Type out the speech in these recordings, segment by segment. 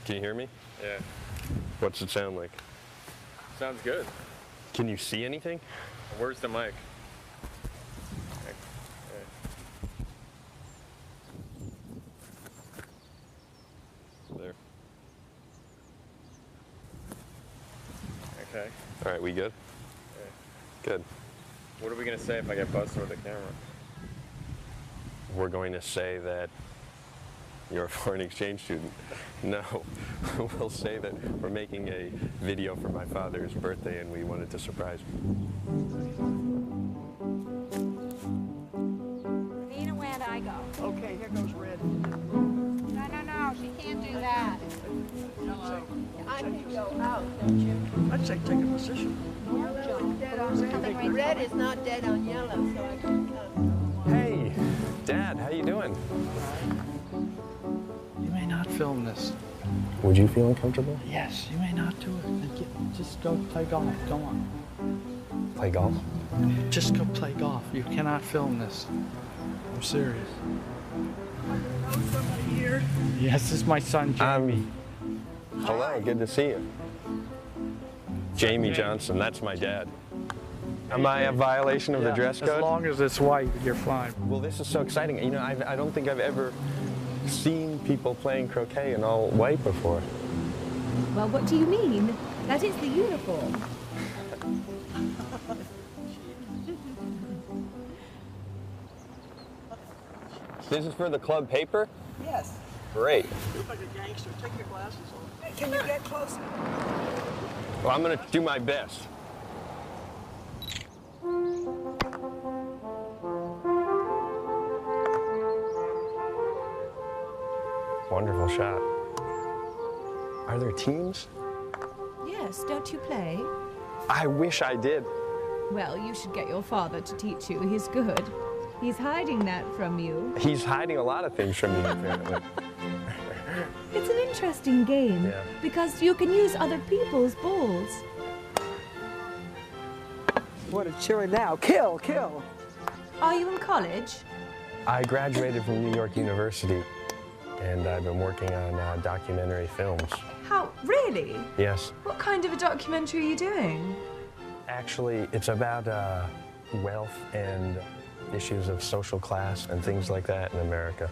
Can you hear me? Yeah. What's it sound like? Sounds good. Can you see anything? Where's the mic? There. Okay. All right, we good? Okay. Good. What are we going to say if I get busted with a camera? We're going to say that you're a foreign exchange student. No, we'll say that we're making a video for my father's birthday and we wanted to surprise him. Nina, where'd I go? Okay, here goes red. No, she can't do that. I can go out, don't you? I'd say take a position. Yellow is dead on red. Red is not dead on yellow, so I can come. Hey, Dad, how you doing? You may not film this. Would you feel uncomfortable? Yes, you may not do it. Just go play golf. Go on. Play golf? Just go play golf. You cannot film this. I'm serious. Somebody here? Yes, this is my son, Jamie. Hello, good to see you. Jamie Johnson, that's my dad. Am I a violation of the dress code? As long as it's white, you're fine. Well, this is so exciting. You know, I don't think I've ever seen people playing croquet in all white before. Well, what do you mean? That is the uniform. This is for the club paper? Yes. Great. You look like a gangster. Take your glasses off. Hey, can you get closer? Well, I'm going to do my best. Wonderful shot. Are there teams? Yes, don't you play? I wish I did. Well, you should get your father to teach you. He's good. He's hiding that from you. He's hiding a lot of things from me, apparently. It's an interesting game, Yeah. because you can use other people's balls. What a cheer now. Kill, kill. Are you in college? I graduated from New York University, and I've been working on documentary films. How? Really? Yes. What kind of a documentary are you doing? Actually, it's about wealth and issues of social class and things like that in America.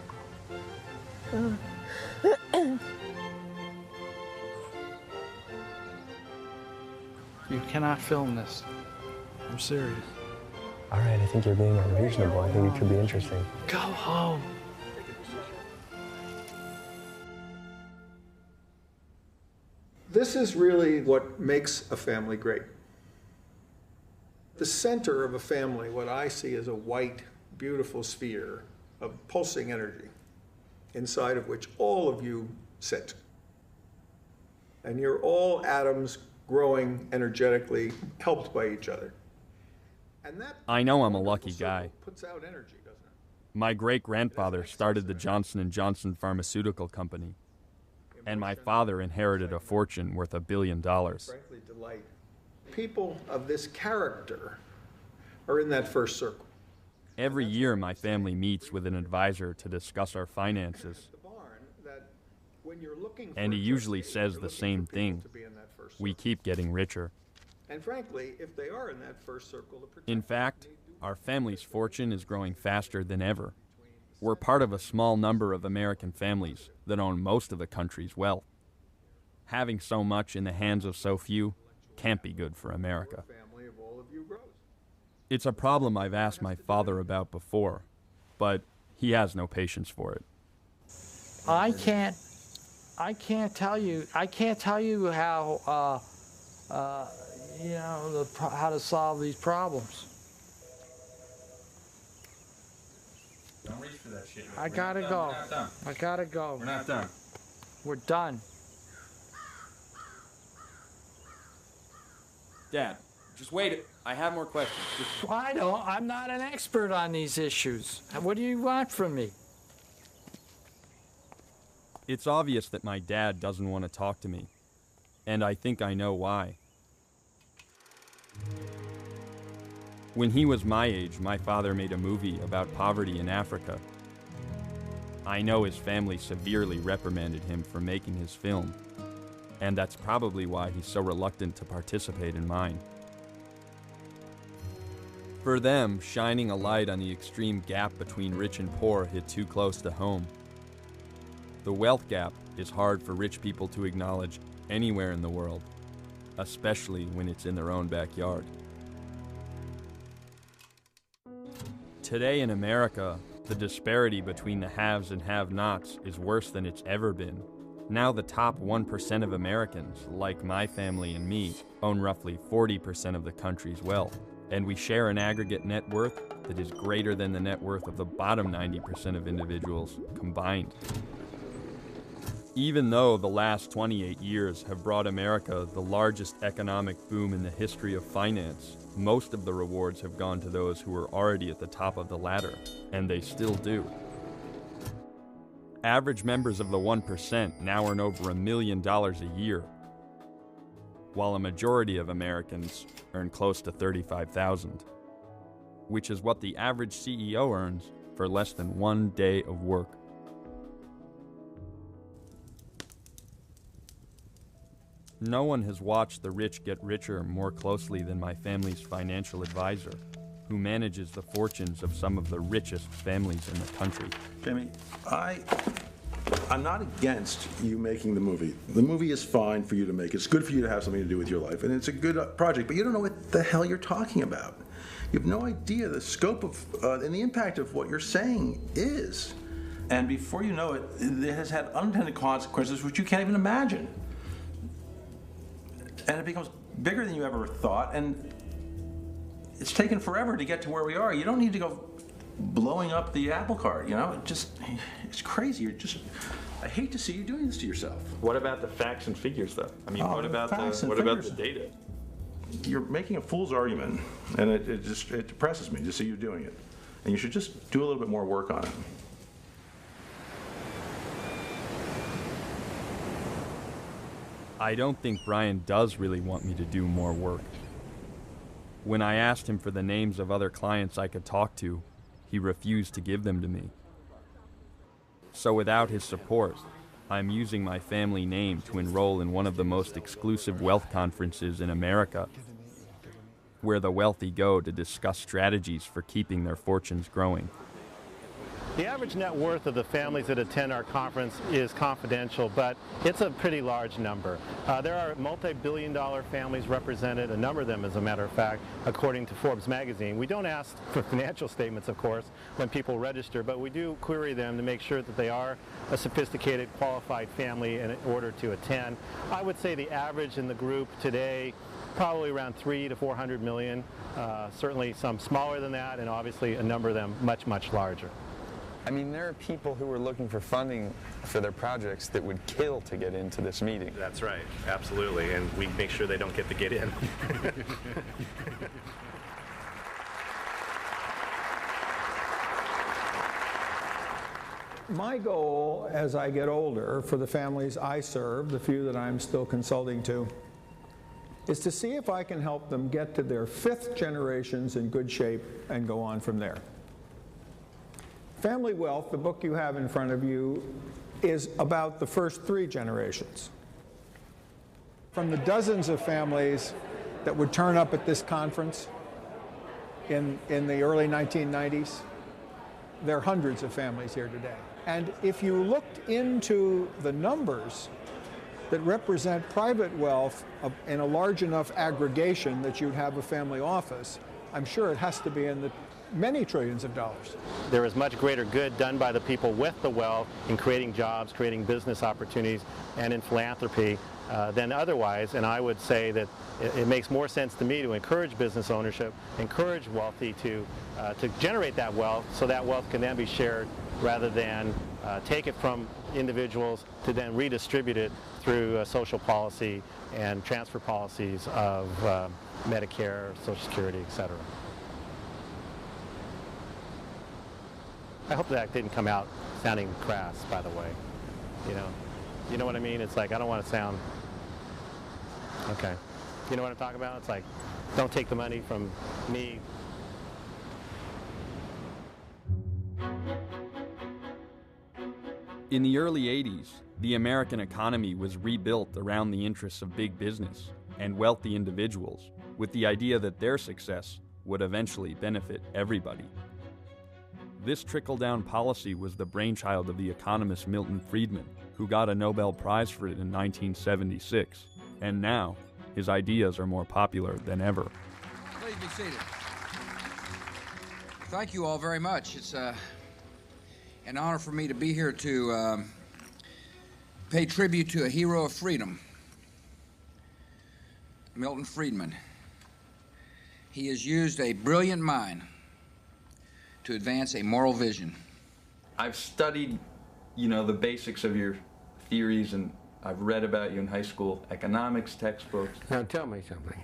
You cannot film this. I'm serious. All right, I think you're being unreasonable. I think it could be interesting. Go home. This is really what makes a family great. The center of a family, what I see is a white, beautiful sphere of pulsing energy, inside of which all of you sit. And you're all atoms growing energetically, helped by each other. And that I know I'm a lucky guy. puts out energy, doesn't it? My great-grandfather started the Johnson & Johnson pharmaceutical company, and my father inherited a fortune worth $1 billion. Frankly, delight. People of this character are in that first circle. Every year, my family meets with an advisor to discuss our finances, The barn that when you're looking for and he a usually trustee, says you're the looking same for people thing. to be in that first We circle. keep getting richer. And frankly, if they are in that first circle, the In protectors fact, need to- our family's fortune is growing faster than ever. We're part of a small number of American families that own most of the country's wealth. Having so much in the hands of so few can't be good for America. family of all of you grows. It's a problem I've asked my father about before, but he has no patience for it. I can't tell you how, how to solve these problems. Don't reach for that shit. I gotta go. I gotta go. We're not done. We're done. Dad, just wait. I have more questions. I'm not an expert on these issues. What do you want from me? It's obvious that my dad doesn't want to talk to me, and I think I know why. When he was my age, my father made a movie about poverty in Africa. I know his family severely reprimanded him for making his film, and that's probably why he's so reluctant to participate in mine. For them, shining a light on the extreme gap between rich and poor hit too close to home. The wealth gap is hard for rich people to acknowledge anywhere in the world, especially when it's in their own backyard. Today in America, the disparity between the haves and have-nots is worse than it's ever been. Now the top 1% of Americans, like my family and me, own roughly 40% of the country's wealth, and we share an aggregate net worth that is greater than the net worth of the bottom 90% of individuals combined. Even though the last 28 years have brought America the largest economic boom in the history of finance, most of the rewards have gone to those who were already at the top of the ladder, and they still do. Average members of the 1% now earn over $1 million a year, while a majority of Americans earn close to $35,000, which is what the average CEO earns for less than 1 day of work. No one has watched the rich get richer more closely than my family's financial advisor, who manages the fortunes of some of the richest families in the country. Jamie, I'm not against you making the movie. The movie is fine for you to make. It's good for you to have something to do with your life, and it's a good project, but you don't know what the hell you're talking about. You have no idea the scope of and the impact of what you're saying is. And before you know it, it has had unintended consequences which you can't even imagine. And it becomes bigger than you ever thought, and it's taken forever to get to where we are. You don't need to go blowing up the apple cart, you know? It's crazy. I hate to see you doing this to yourself. What about the facts and figures, though? I mean, what about the data? You're making a fool's argument, and it depresses me to see you doing it. And you should just do a little bit more work on it. I don't think Brian does really want me to do more work. When I asked him for the names of other clients I could talk to, he refused to give them to me. So without his support, I'm using my family name to enroll in one of the most exclusive wealth conferences in America, where the wealthy go to discuss strategies for keeping their fortunes growing. The average net worth of the families that attend our conference is confidential, but it's a pretty large number. There are multi-billion-dollar families represented, a number of them as a matter of fact, according to Forbes magazine. We don't ask for financial statements, of course, when people register, but we do query them to make sure that they are a sophisticated, qualified family in order to attend. I would say the average in the group today, probably around 300 to 400 million, certainly some smaller than that, and obviously a number of them much, much larger. I mean, there are people who are looking for funding for their projects that would kill to get into this meeting. That's right, absolutely, and we make sure they don't get to get in. My goal as I get older for the families I serve, the few that I'm still consulting to, is to see if I can help them get to their 5th generations in good shape and go on from there. Family Wealth, the book you have in front of you, is about the first 3 generations. From the dozens of families that would turn up at this conference in the early 1990s, there are hundreds of families here today. And if you looked into the numbers that represent private wealth in a large enough aggregation that you'd have a family office, I'm sure it has to be in the many trillions of dollars. There is much greater good done by the people with the wealth in creating jobs, creating business opportunities, and in philanthropy than otherwise. And I would say that it makes more sense to me to encourage business ownership, encourage wealthy to generate that wealth so that wealth can then be shared rather than take it from individuals to then redistribute it through social policy and transfer policies of Medicare, Social Security, etc. I hope that didn't come out sounding crass, by the way. You know what I mean? It's like, I don't want to sound, okay. You know what I'm talking about? It's like, don't take the money from me. In the early 80s, the American economy was rebuilt around the interests of big business and wealthy individuals, with the idea that their success would eventually benefit everybody. This trickle-down policy was the brainchild of the economist Milton Friedman, who got a Nobel Prize for it in 1976, and now his ideas are more popular than ever. Please be seated. Thank you all very much. It's an honor for me to be here to pay tribute to a hero of freedom, Milton Friedman. He has used a brilliant mind to advance a moral vision. I've studied, the basics of your theories, and I've read about you in high school economics textbooks. Now tell me something.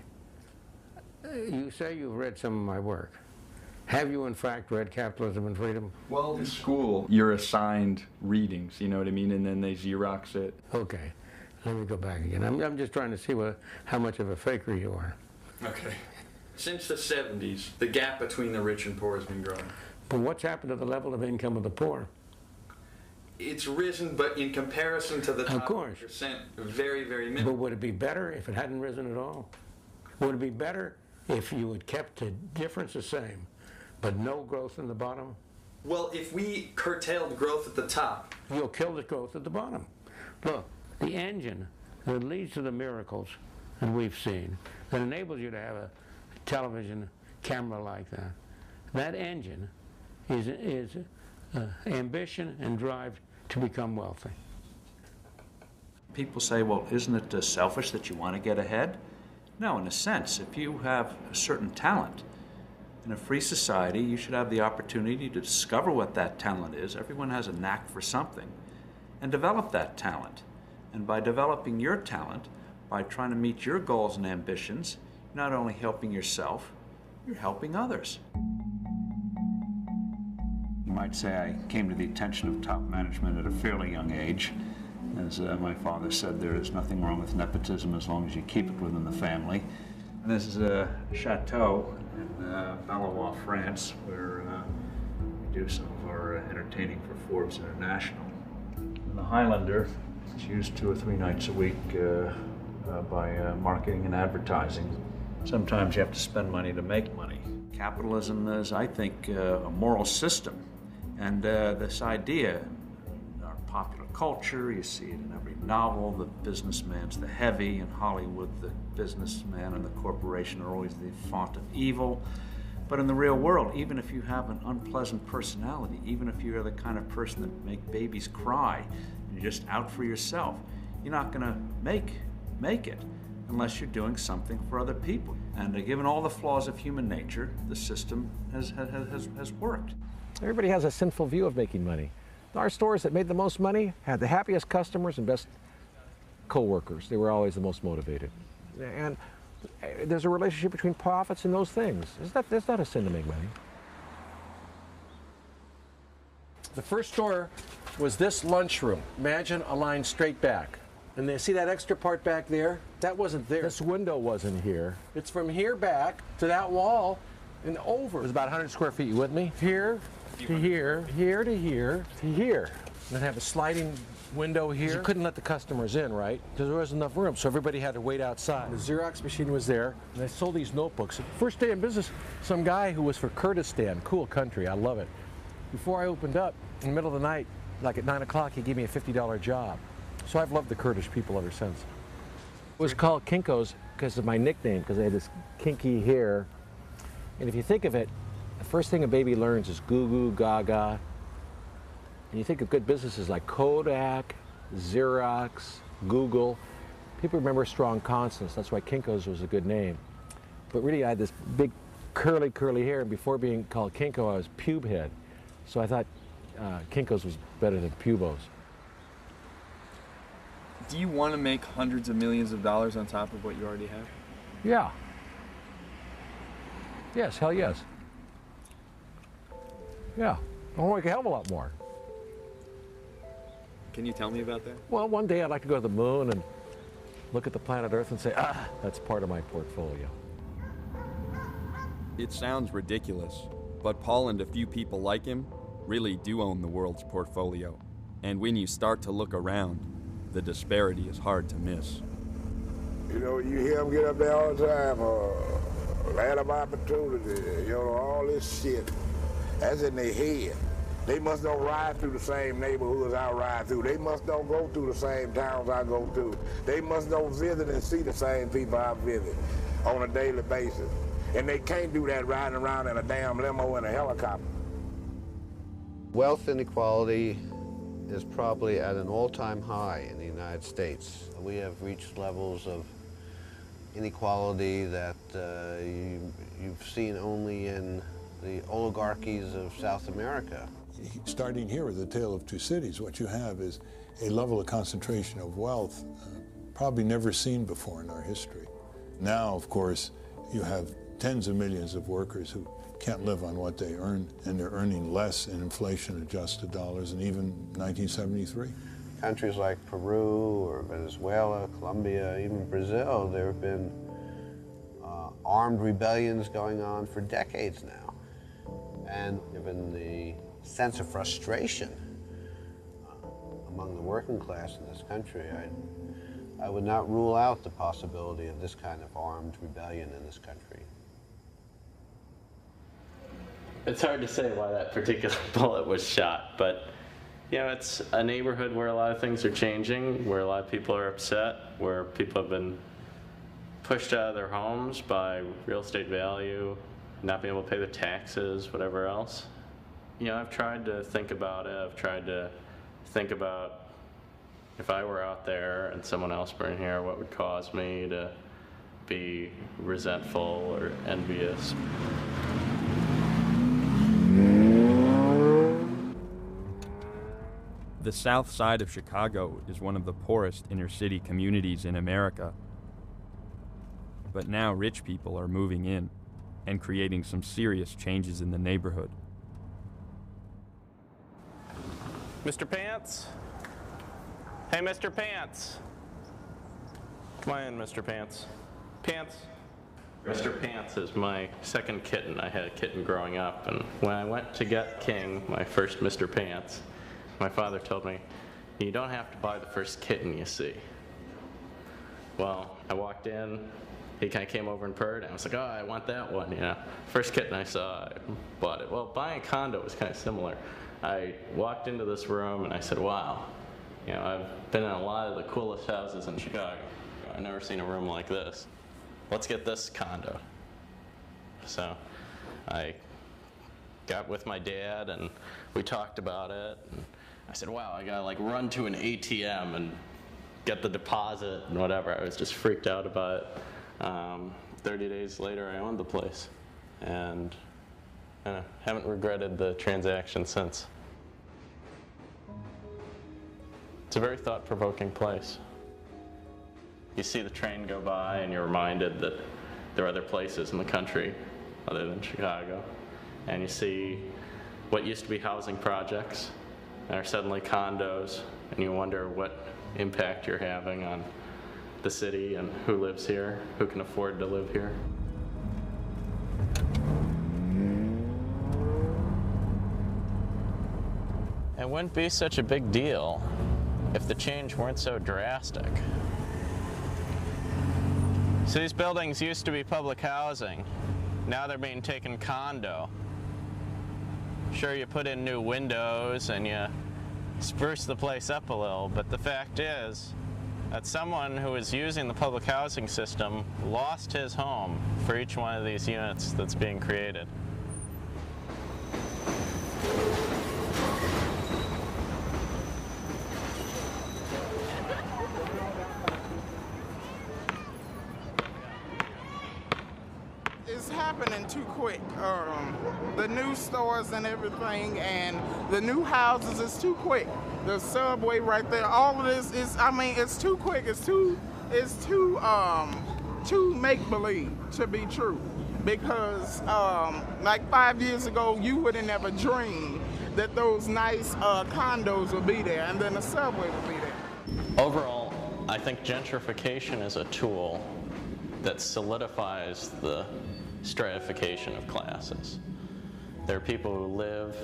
You say you've read some of my work. Have you in fact read Capitalism and Freedom? Well, in school, you're assigned readings, you know what I mean, and then they Xerox it. Okay, let me go back again. I'm just trying to see how much of a faker you are. Okay. Since the 70s, the gap between the rich and poor has been growing. But what's happened to the level of income of the poor? It's risen, but in comparison to the top of course. 1%, very, very minimal. But would it be better if it hadn't risen at all? Would it be better if you had kept the difference the same, but no growth in the bottom? Well, if we curtailed growth at the top, you'll kill the growth at the bottom. Look, the engine that leads to the miracles that we've seen, that enables you to have a television camera like that, that engine is ambition and drive to become wealthy. People say, well, isn't it selfish that you want to get ahead? No, in a sense, if you have a certain talent, in a free society, you should have the opportunity to discover what that talent is. Everyone has a knack for something, and develop that talent. And by developing your talent, by trying to meet your goals and ambitions, you're not only helping yourself, you're helping others. You might say I came to the attention of top management at a fairly young age. As my father said, there is nothing wrong with nepotism as long as you keep it within the family. And this is a chateau in Valois, France, where we do some of our entertaining for Forbes International. And the Highlander is used 2 or 3 nights a week by marketing and advertising. Sometimes you have to spend money to make money. Capitalism is, I think, a moral system. And this idea, in our popular culture, you see it in every novel, the businessman's the heavy. In Hollywood, the businessman and the corporation are always the font of evil. But in the real world, even if you have an unpleasant personality, even if you're the kind of person that make babies cry, and you're just out for yourself, you're not going to make it unless you're doing something for other people. And given all the flaws of human nature, the system has worked. Everybody has a sinful view of making money. Our stores that made the most money had the happiest customers and best co-workers. They were always the most motivated. And there's a relationship between profits and those things. It's not a sin to make money. The first store was this lunchroom. Imagine a line straight back. And they see that extra part back there? That wasn't there. This window wasn't here. It's from here back to that wall and over. It was about 100 square feet. You with me? Here to here, here to here to here. And then have a sliding window here. You couldn't let the customers in, right? Because there wasn't enough room, so everybody had to wait outside. The Xerox machine was there, and they sold these notebooks. First day in business, some guy who was for Kurdistan, cool country, I love it. Before I opened up, in the middle of the night, like at 9 o'clock, he gave me a $50 job. So I've loved the Kurdish people ever since. It was called Kinko's because of my nickname, because I had this kinky hair. And if you think of it, the first thing a baby learns is goo goo gaga. And you think of good businesses like Kodak, Xerox, Google. People remember strong consonants. That's why Kinko's was a good name. But really, I had this big curly hair, and before being called Kinko, I was pube head. So I thought Kinko's was better than Pubos. Do you want to make hundreds of millions of dollars on top of what you already have? Yeah. Yes, hell yes. Yeah, I want to make a hell of a lot more. Can you tell me about that? Well, one day I'd like to go to the moon and look at the planet Earth and say, that's part of my portfolio. It sounds ridiculous, but Paul and a few people like him really do own the world's portfolio. And when you start to look around, the disparity is hard to miss. You know, you hear them get up there all the time, land of opportunity, you know, all this shit. That's in their head. They must don't ride through the same neighborhoods I ride through. They must don't go through the same towns I go through. They must don't visit and see the same people I visit on a daily basis. And they can't do that riding around in a damn limo and a helicopter. Wealth inequality is probably at an all-time high in the United States. We have reached levels of inequality that you've seen only in the oligarchies of South America. Starting here with the Tale of Two Cities, what you have is a level of concentration of wealth probably never seen before in our history. Now, of course, you have tens of millions of workers who can't live on what they earn, and they're earning less in inflation-adjusted dollars than even 1973. Countries like Peru or Venezuela, Colombia, even Brazil, there have been armed rebellions going on for decades now. And given the sense of frustration among the working class in this country, I would not rule out the possibility of this kind of armed rebellion in this country. It's hard to say why that particular bullet was shot, but you know, it's a neighborhood where a lot of things are changing, where a lot of people are upset, where people have been pushed out of their homes by real estate value, not being able to pay their taxes, whatever else. You know, I've tried to think about it. I've tried to think about if I were out there and someone else were in here, what would cause me to be resentful or envious. The south side of Chicago is one of the poorest inner-city communities in America. But now rich people are moving in and creating some serious changes in the neighborhood. Mr. Pants? Hey, Mr. Pants. Come on in, Mr. Pants. Pants. Mr. Pants is my second kitten. I had a kitten growing up, and when I went to get King, my first Mr. Pants, my father told me, you don't have to buy the first kitten you see. Well, I walked in, he kind of came over and purred, and I was like, oh, I want that one, you know. First kitten I saw, I bought it. Well, buying a condo was kind of similar. I walked into this room and I said, wow, you know, I've been in a lot of the coolest houses in Chicago. I've never seen a room like this. Let's get this condo. So I got with my dad and we talked about it. And I said, wow, I gotta like run to an ATM and get the deposit and whatever. I was just freaked out about it. 30 days later, I owned the place. And I haven't regretted the transaction since. It's a very thought-provoking place. You see the train go by and you're reminded that there are other places in the country other than Chicago. And you see what used to be housing projects and are suddenly condos, and you wonder what impact you're having on the city and who lives here, who can afford to live here. It wouldn't be such a big deal if the change weren't so drastic. So these buildings used to be public housing. Now they're being taken condo. Sure, you put in new windows and you spruce the place up a little, but the fact is that someone who is using the public housing system lost his home for each one of these units that's being created. It's happening too quick. The new stores and everything, and the new houses is too quick. The subway right there, all of this is, I mean, it's too quick. It's too make-believe to be true. Because like 5 years ago, you would have never dreamed that those nice condos would be there, and then the subway would be there. Overall, I think gentrification is a tool that solidifies the stratification of classes. There are people who live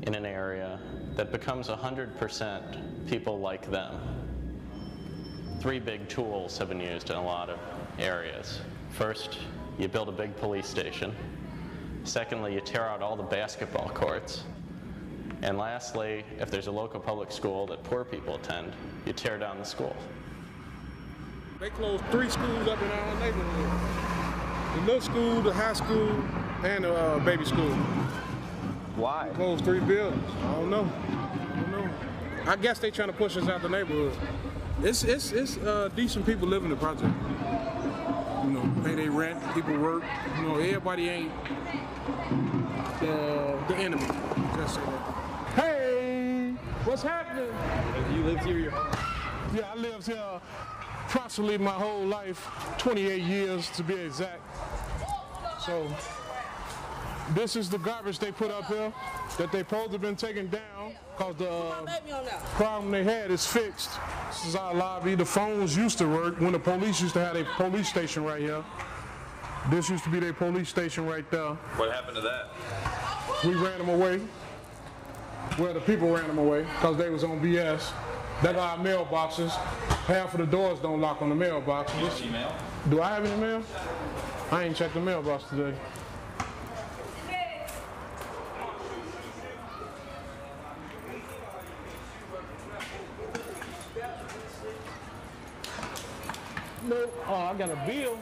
in an area that becomes 100% people like them. 3 big tools have been used in a lot of areas. First, you build a big police station. Secondly, you tear out all the basketball courts. And lastly, if there's a local public school that poor people attend, you tear down the school. They closed 3 schools up in our neighborhood. The middle school, the high school, and the baby school. Why? They closed 3 buildings. I don't know. I guess they trying to push us out the neighborhood. It's decent people living in the project. You know, pay their rent, people work. You know, everybody ain't the enemy. Just say that. Hey, what's happening? You lived here? Yeah, I lived here approximately my whole life, 28 years to be exact. So this is the garbage they put up here that they supposed to have been taken down because the problem they had is fixed. This is our lobby. The phones used to work when the police used to have a police station right here. This used to be their police station right there. What happened to that? We ran them away. Well, the people ran them away because they was on BS. That's our mailboxes. Half of the doors don't lock on the mailboxes. You have email? Do I have any mail? I ain't checked the mailbox today. No, oh, I got a bill.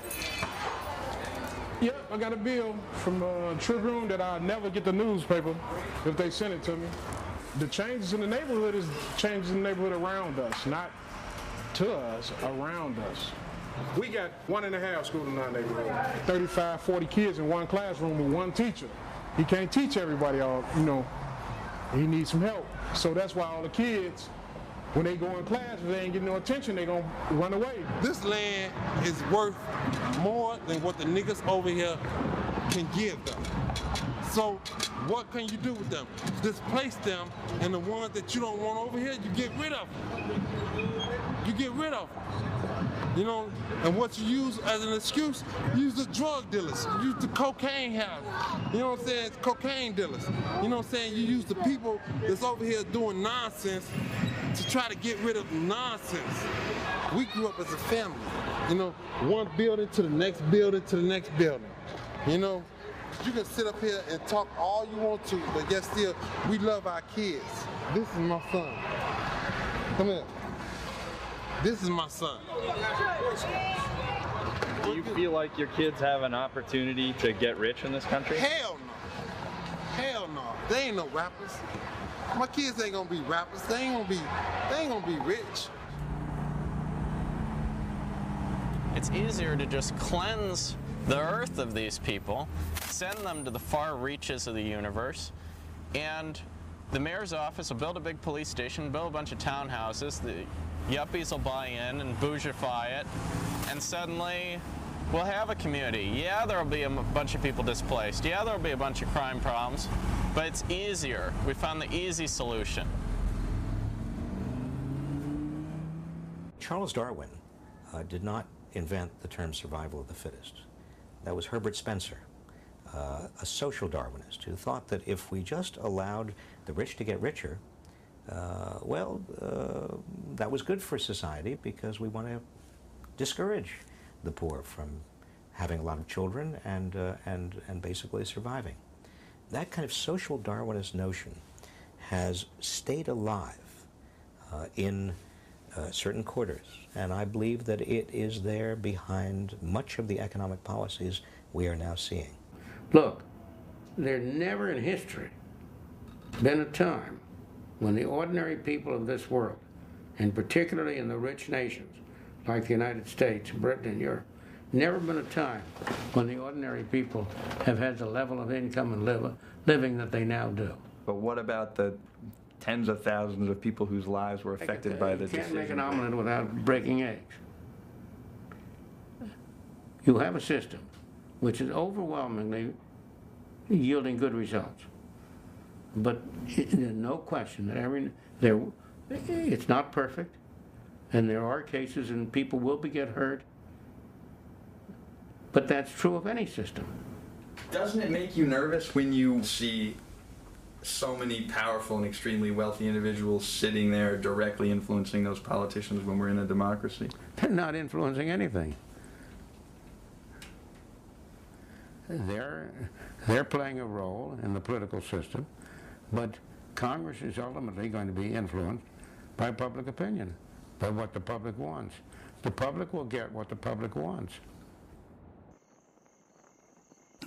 Yep, I got a bill from Tribune that I'll never get the newspaper if they send it to me. The changes in the neighborhood is changes in the neighborhood around us, not to us, around us. We got 1.5 schools in our neighborhood. 35, 40 kids in one classroom with one teacher. He can't teach everybody all, you know, he needs some help. So that's why all the kids, when they go in class, if they ain't getting no attention, they gonna run away. This land is worth more than what the niggas over here can give them. So what can you do with them? Displace them, and the ones that you don't want over here, you get rid of them. You get rid of them. You know, and what you use as an excuse, use the drug dealers, use the cocaine house. You know what I'm saying? Cocaine dealers. You know what I'm saying? You use the people that's over here doing nonsense to try to get rid of nonsense. We grew up as a family. You know, one building to the next building to the next building. You know, you can sit up here and talk all you want to, but yet still, we love our kids. This is my son. Come here. This is my son. Do you feel like your kids have an opportunity to get rich in this country? Hell no. Hell no. They ain't no rappers. My kids ain't gonna be rappers. They ain't gonna be rich. It's easier to just cleanse the earth of these people, send them to the far reaches of the universe, and the mayor's office will build a big police station, build a bunch of townhouses, the yuppies will buy in and bougify it, and suddenly we'll have a community. Yeah, there'll be a bunch of people displaced. Yeah, there'll be a bunch of crime problems, but it's easier. We found the easy solution. Charles Darwin did not invent the term survival of the fittest. That was Herbert Spencer, a social Darwinist who thought that if we just allowed the rich to get richer, that was good for society because we want to discourage the poor from having a lot of children and basically surviving. That kind of social Darwinist notion has stayed alive in certain quarters, and I believe that it is there behind much of the economic policies we are now seeing. Look, there never in history been a time when the ordinary people of this world, and particularly in the rich nations like the United States, Britain, and Europe, never been a time when the ordinary people have had the level of income and living that they now do. But what about the tens of thousands of people whose lives were affected by the decision? You can't make an omelet without breaking eggs. You have a system which is overwhelmingly yielding good results. But there's no question that it's not perfect, and there are cases and people will get hurt, but that's true of any system. Doesn't it make you nervous when you see so many powerful and extremely wealthy individuals sitting there directly influencing those politicians when we're in a democracy? They're not influencing anything. They're playing a role in the political system, but Congress is ultimately going to be influenced by public opinion, by what the public wants. The public will get what the public wants.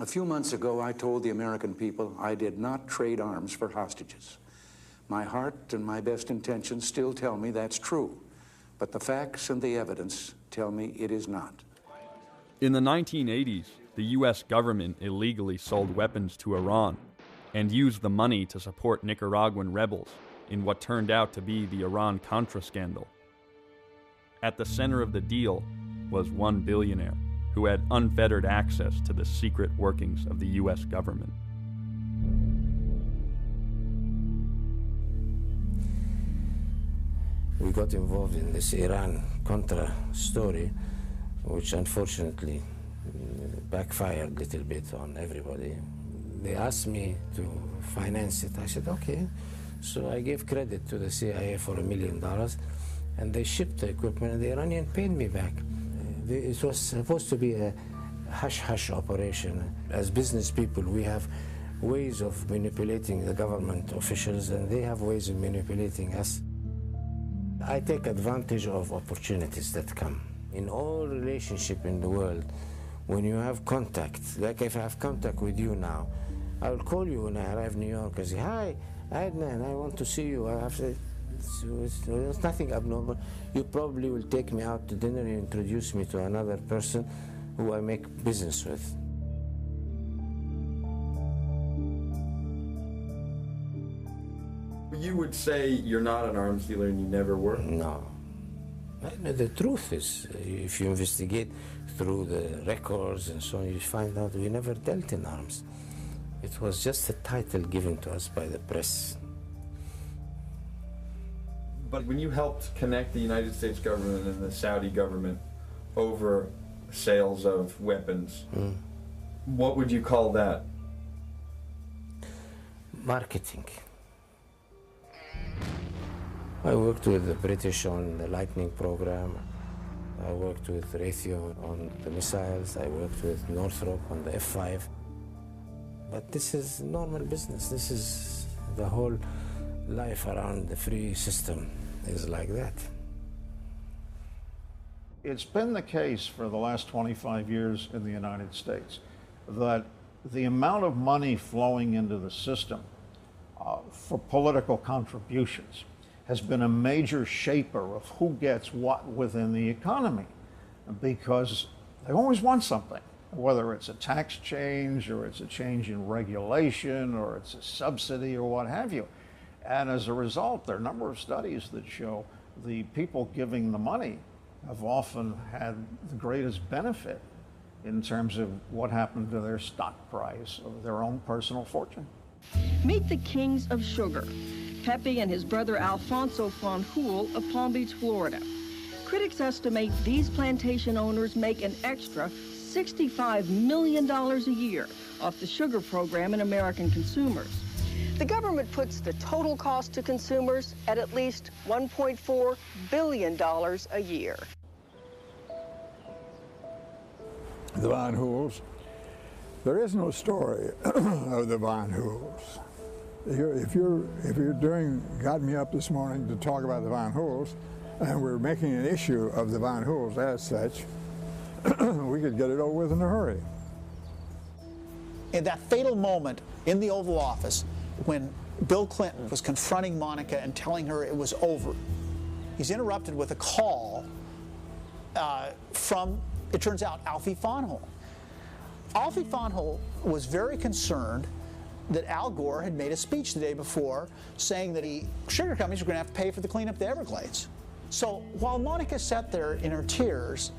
A few months ago, I told the American people I did not trade arms for hostages. My heart and my best intentions still tell me that's true, but the facts and the evidence tell me it is not. In the 1980s, the U.S. government illegally sold weapons to Iran and used the money to support Nicaraguan rebels in what turned out to be the Iran-Contra scandal. At the center of the deal was one billionaire who had unfettered access to the secret workings of the U.S. government. We got involved in this Iran-Contra story, which unfortunately backfired a little bit on everybody. They asked me to finance it. I said, okay. So I gave credit to the CIA for $1 million, and they shipped the equipment, and the Iranian paid me back. It was supposed to be a hush-hush operation. As business people, we have ways of manipulating the government officials, and they have ways of manipulating us. I take advantage of opportunities that come. In all relationship in the world, when you have contact, like if I have contact with you now, I'll call you when I arrive in New York and say, hi, Adnan, I want to see you. I have to, it's nothing abnormal. You probably will take me out to dinner and introduce me to another person who I make business with. You would say you're not an arms dealer and you never were? No. The truth is, if you investigate through the records and so on, you find out we never dealt in arms. It was just a title given to us by the press. But when you helped connect the United States government and the Saudi government over sales of weapons, what would you call that? Marketing. I worked with the British on the Lightning program. I worked with Raytheon on the missiles. I worked with Northrop on the F-5. But this is normal business. This is the whole life around the free system is like that. It's been the case for the last 25 years in the United States that the amount of money flowing into the system for political contributions has been a major shaper of who gets what within the economy, because they always want something, whether it's a tax change or it's a change in regulation or it's a subsidy or what have you. And as a result, there are a number of studies that show the people giving the money have often had the greatest benefit in terms of what happened to their stock price or their own personal fortune. Meet the kings of sugar, Pepe and his brother Alfonso Fanjul of Palm Beach, Florida. Critics estimate these plantation owners make an extra $65 million a year off the sugar program in American consumers. The government puts the total cost to consumers at least $1.4 billion a year. The Fanjuls. There is no story of the Fanjuls. If you're got me up this morning to talk about the Fanjuls, and we're making an issue of the Fanjuls as such, we could get it over with in a hurry. In that fatal moment in the Oval Office, when Bill Clinton was confronting Monica and telling her it was over, he's interrupted with a call from, it turns out, Alfie Fanjul. Alfie Fanjul was very concerned that Al Gore had made a speech the day before saying that sugar companies were going to have to pay for the cleanup of the Everglades. So while Monica sat there in her tears,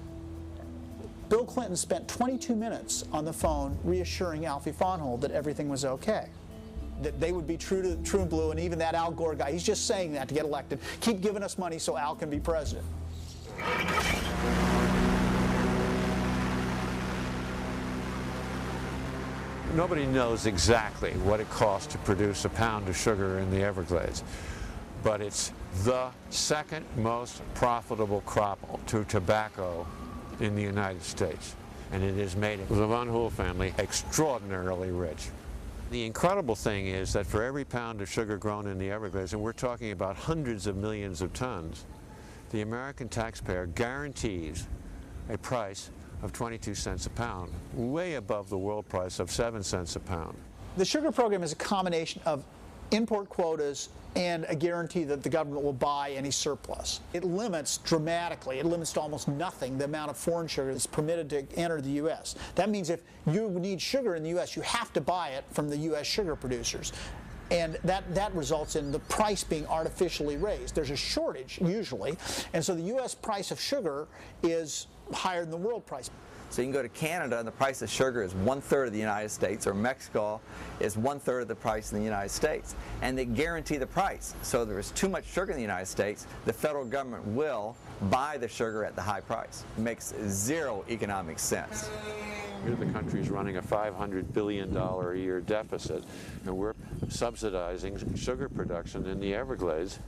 Bill Clinton spent 22 minutes on the phone reassuring Alfie Fanjul that everything was okay, that they would be true and blue, and even that Al Gore guy, he's just saying that to get elected. Keep giving us money so Al can be president. Nobody knows exactly what it costs to produce a pound of sugar in the Everglades, but it's the second most profitable crop to tobacco in the United States, and it has made the Van Hool family extraordinarily rich. The incredible thing is that for every pound of sugar grown in the Everglades, and we're talking about hundreds of millions of tons, the American taxpayer guarantees a price of 22 cents a pound, way above the world price of 7 cents a pound. The sugar program is a combination of import quotas and a guarantee that the government will buy any surplus. It limits dramatically, it limits to almost nothing the amount of foreign sugar that's permitted to enter the U.S. That means if you need sugar in the U.S., you have to buy it from the U.S. sugar producers. And that results in the price being artificially raised. There's a shortage, usually, and so the U.S. price of sugar is higher than the world price. So you can go to Canada and the price of sugar is 1/3 of the United States, or Mexico is 1/3 of the price in the United States. And they guarantee the price. So if there is too much sugar in the United States, the federal government will buy the sugar at the high price. It makes zero economic sense. Here the country's running a $500 billion a year deficit, and we're subsidizing sugar production in the Everglades,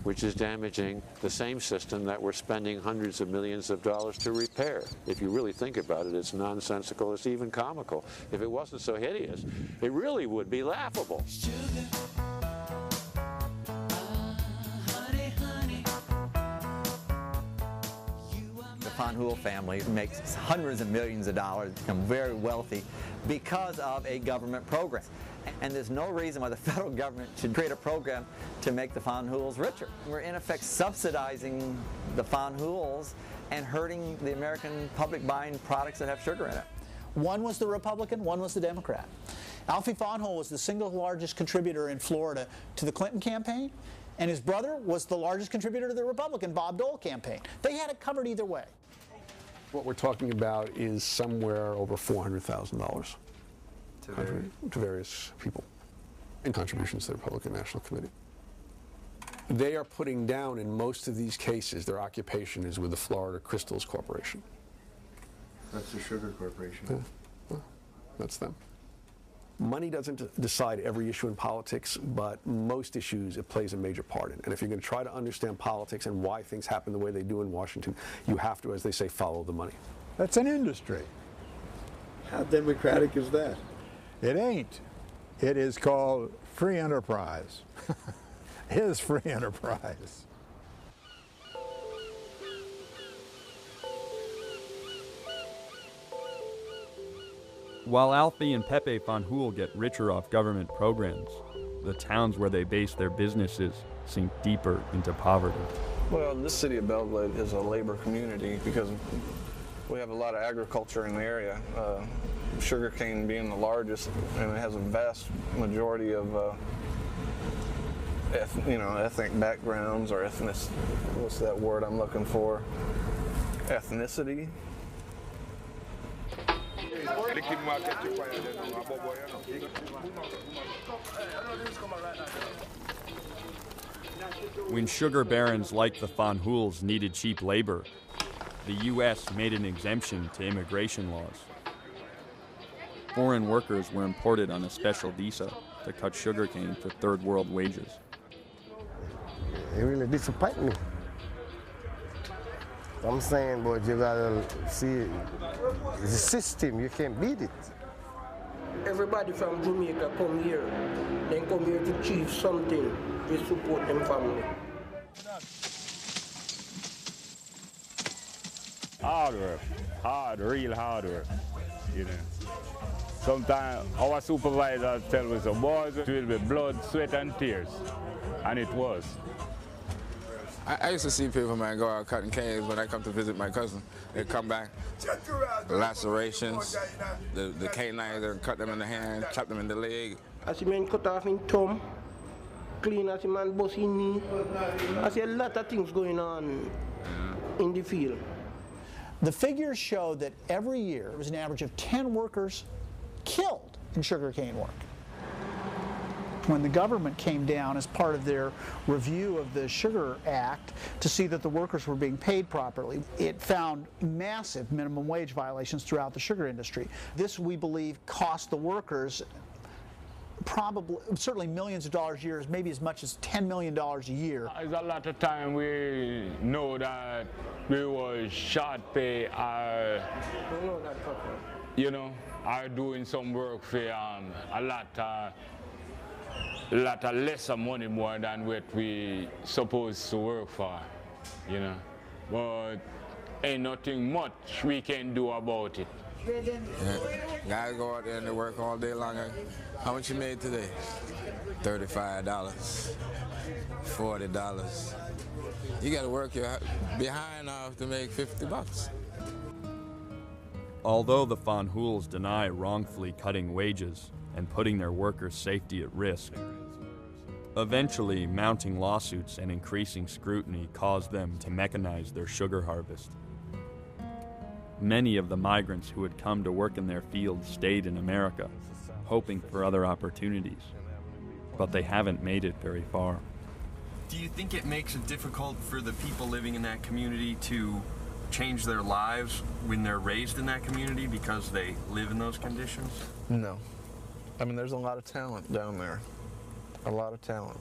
which is damaging the same system that we're spending hundreds of millions of dollars to repair. If you really think about it, it's nonsensical, it's even comical. If it wasn't so hideous, it really would be laughable. The Van Hool family makes hundreds of millions of dollars, become very wealthy because of a government program. And there's no reason why the federal government should create a program to make the Van Hools richer. We're in effect subsidizing the Van Hools and hurting the American public buying products that have sugar in it. One was the Republican, one was the Democrat. Alfie Van Hool was the single largest contributor in Florida to the Clinton campaign, and his brother was the largest contributor to the Republican Bob Dole campaign. They had it covered either way. What we're talking about is somewhere over $400,000 to various people in contributions to the Republican National Committee. They are putting down, in most of these cases, their occupation is with the Florida Crystals Corporation. That's the Sugar Corporation. Yeah. Well, that's them. Money doesn't decide every issue in politics, but most issues it plays a major part in. And if you're going to try to understand politics and why things happen the way they do in Washington, you have to, as they say, follow the money. That's an industry. How democratic is that? It ain't. It is called free enterprise. It is free enterprise. While Alfie and Pepe Van Hool get richer off government programs, the towns where they base their businesses sink deeper into poverty. Well, this city of Belgrade is a labor community because we have a lot of agriculture in the area. Sugarcane being the largest, and it has a vast majority of ethnic backgrounds, or what's that word I'm looking for? Ethnicity. When sugar barons like the Van Hools needed cheap labor, the U.S. made an exemption to immigration laws. Foreign workers were imported on a special visa to cut sugarcane for third world wages. It really disappoints me. I'm saying, but you gotta see it. It's a system, you can't beat it. Everybody from Jamaica come here. They come here to achieve something to support them family. Hard work, real hard work, you know. Sometimes our supervisors tell us, boys, it will be blood, sweat and tears, and it was. I used to see people, man, go out cutting canes when I come to visit my cousin. They come back, lacerations, the canines, they cut them in the hand, chop them in the leg. I see men cut off in thumb, clean as a man bust his knee. I see a lot of things going on in the field. The figures show that every year there was an average of 10 workers killed in sugarcane work. when the government came down as part of their review of the Sugar Act to see that the workers were being paid properly, it found massive minimum wage violations throughout the sugar industry. This, we believe, cost the workers probably, certainly millions of dollars a year, maybe as much as $10 million a year. There's a lot of time we know that we was short pay or, you know, are doing some work for a lot of lesser money more than what we supposed to work for, you know. But ain't nothing much we can do about it. Yeah. Guys go out there and they work all day long. How much you made today? $35, $40. You got to work your behind off to make $50. Although the Van Hoels deny wrongfully cutting wages and putting their workers' safety at risk, eventually mounting lawsuits and increasing scrutiny caused them to mechanize their sugar harvest. Many of the migrants who had come to work in their fields stayed in America, hoping for other opportunities, but they haven't made it very far. Do you think it makes it difficult for the people living in that community to change their lives when they're raised in that community because they live in those conditions? No. I mean, there's a lot of talent down there. A lot of talent.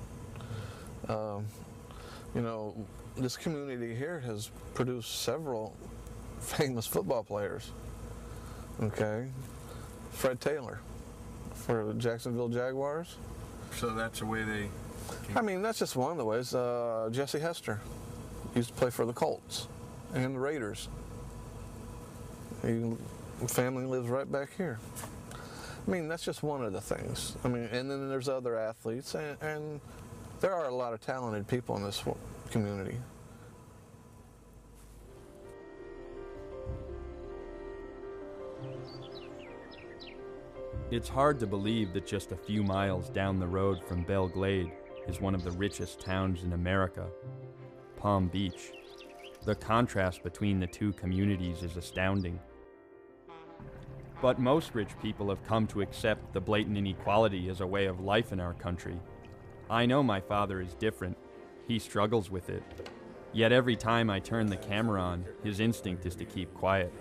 You know, this community here has produced several famous football players. Okay? Fred Taylor for the Jacksonville Jaguars. So that's the way they... I mean, that's just one of the ways. Jesse Hester used to play for the Colts and the Raiders. His family lives right back here. I mean, that's just one of the things. I mean, and then there's other athletes, and there are a lot of talented people in this community. It's hard to believe that just a few miles down the road from Belle Glade is one of the richest towns in America, Palm Beach. The contrast between the two communities is astounding. But most rich people have come to accept the blatant inequality as a way of life in our country. I know my father is different. He struggles with it. Yet every time I turn the camera on, his instinct is to keep quiet.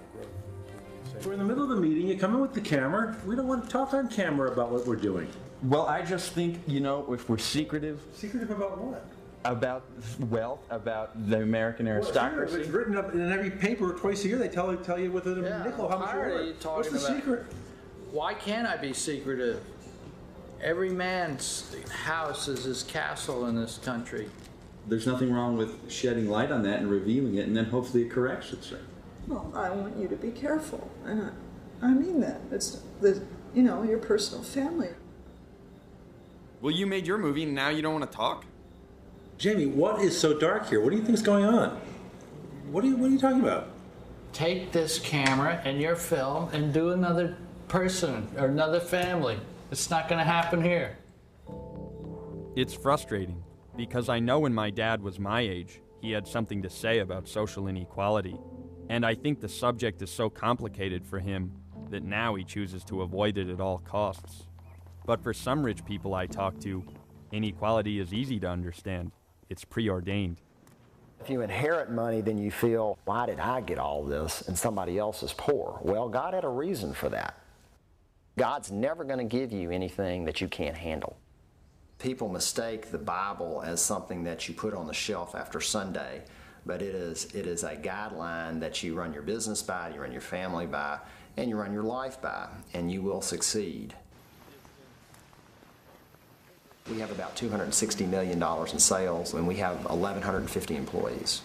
We're in the middle of the meeting, you come in with the camera. We don't want to talk on camera about what we're doing. Well, I just think, you know, if we're secretive... Secretive about what? About wealth, about the American aristocracy. Well, it's written up in every paper twice a year. They tell you with a nickel how much you're worth. What's the secret? Why can't I be secretive? Every man's house is his castle in this country. There's nothing wrong with shedding light on that and revealing it, and then hopefully it corrects itself. Well, I want you to be careful, and I mean that. It's you know, your personal family. Well, you made your movie, and now you don't want to talk? Jamie, what is so dark here? What do you think is going on? What are you talking about? Take this camera and your film and do another person or another family. It's not going to happen here. It's frustrating, because I know when my dad was my age, he had something to say about social inequality. And I think the subject is so complicated for him that now he chooses to avoid it at all costs. But for some rich people I talk to, inequality is easy to understand. It's preordained. If you inherit money, then you feel, why did I get all this and somebody else is poor? Well, God had a reason for that. God's never going to give you anything that you can't handle. People mistake the Bible as something that you put on the shelf after Sunday, but it is a guideline that you run your business by, you run your family by, and you run your life by, and you will succeed. We have about $260 million in sales, and we have 1,150 employees.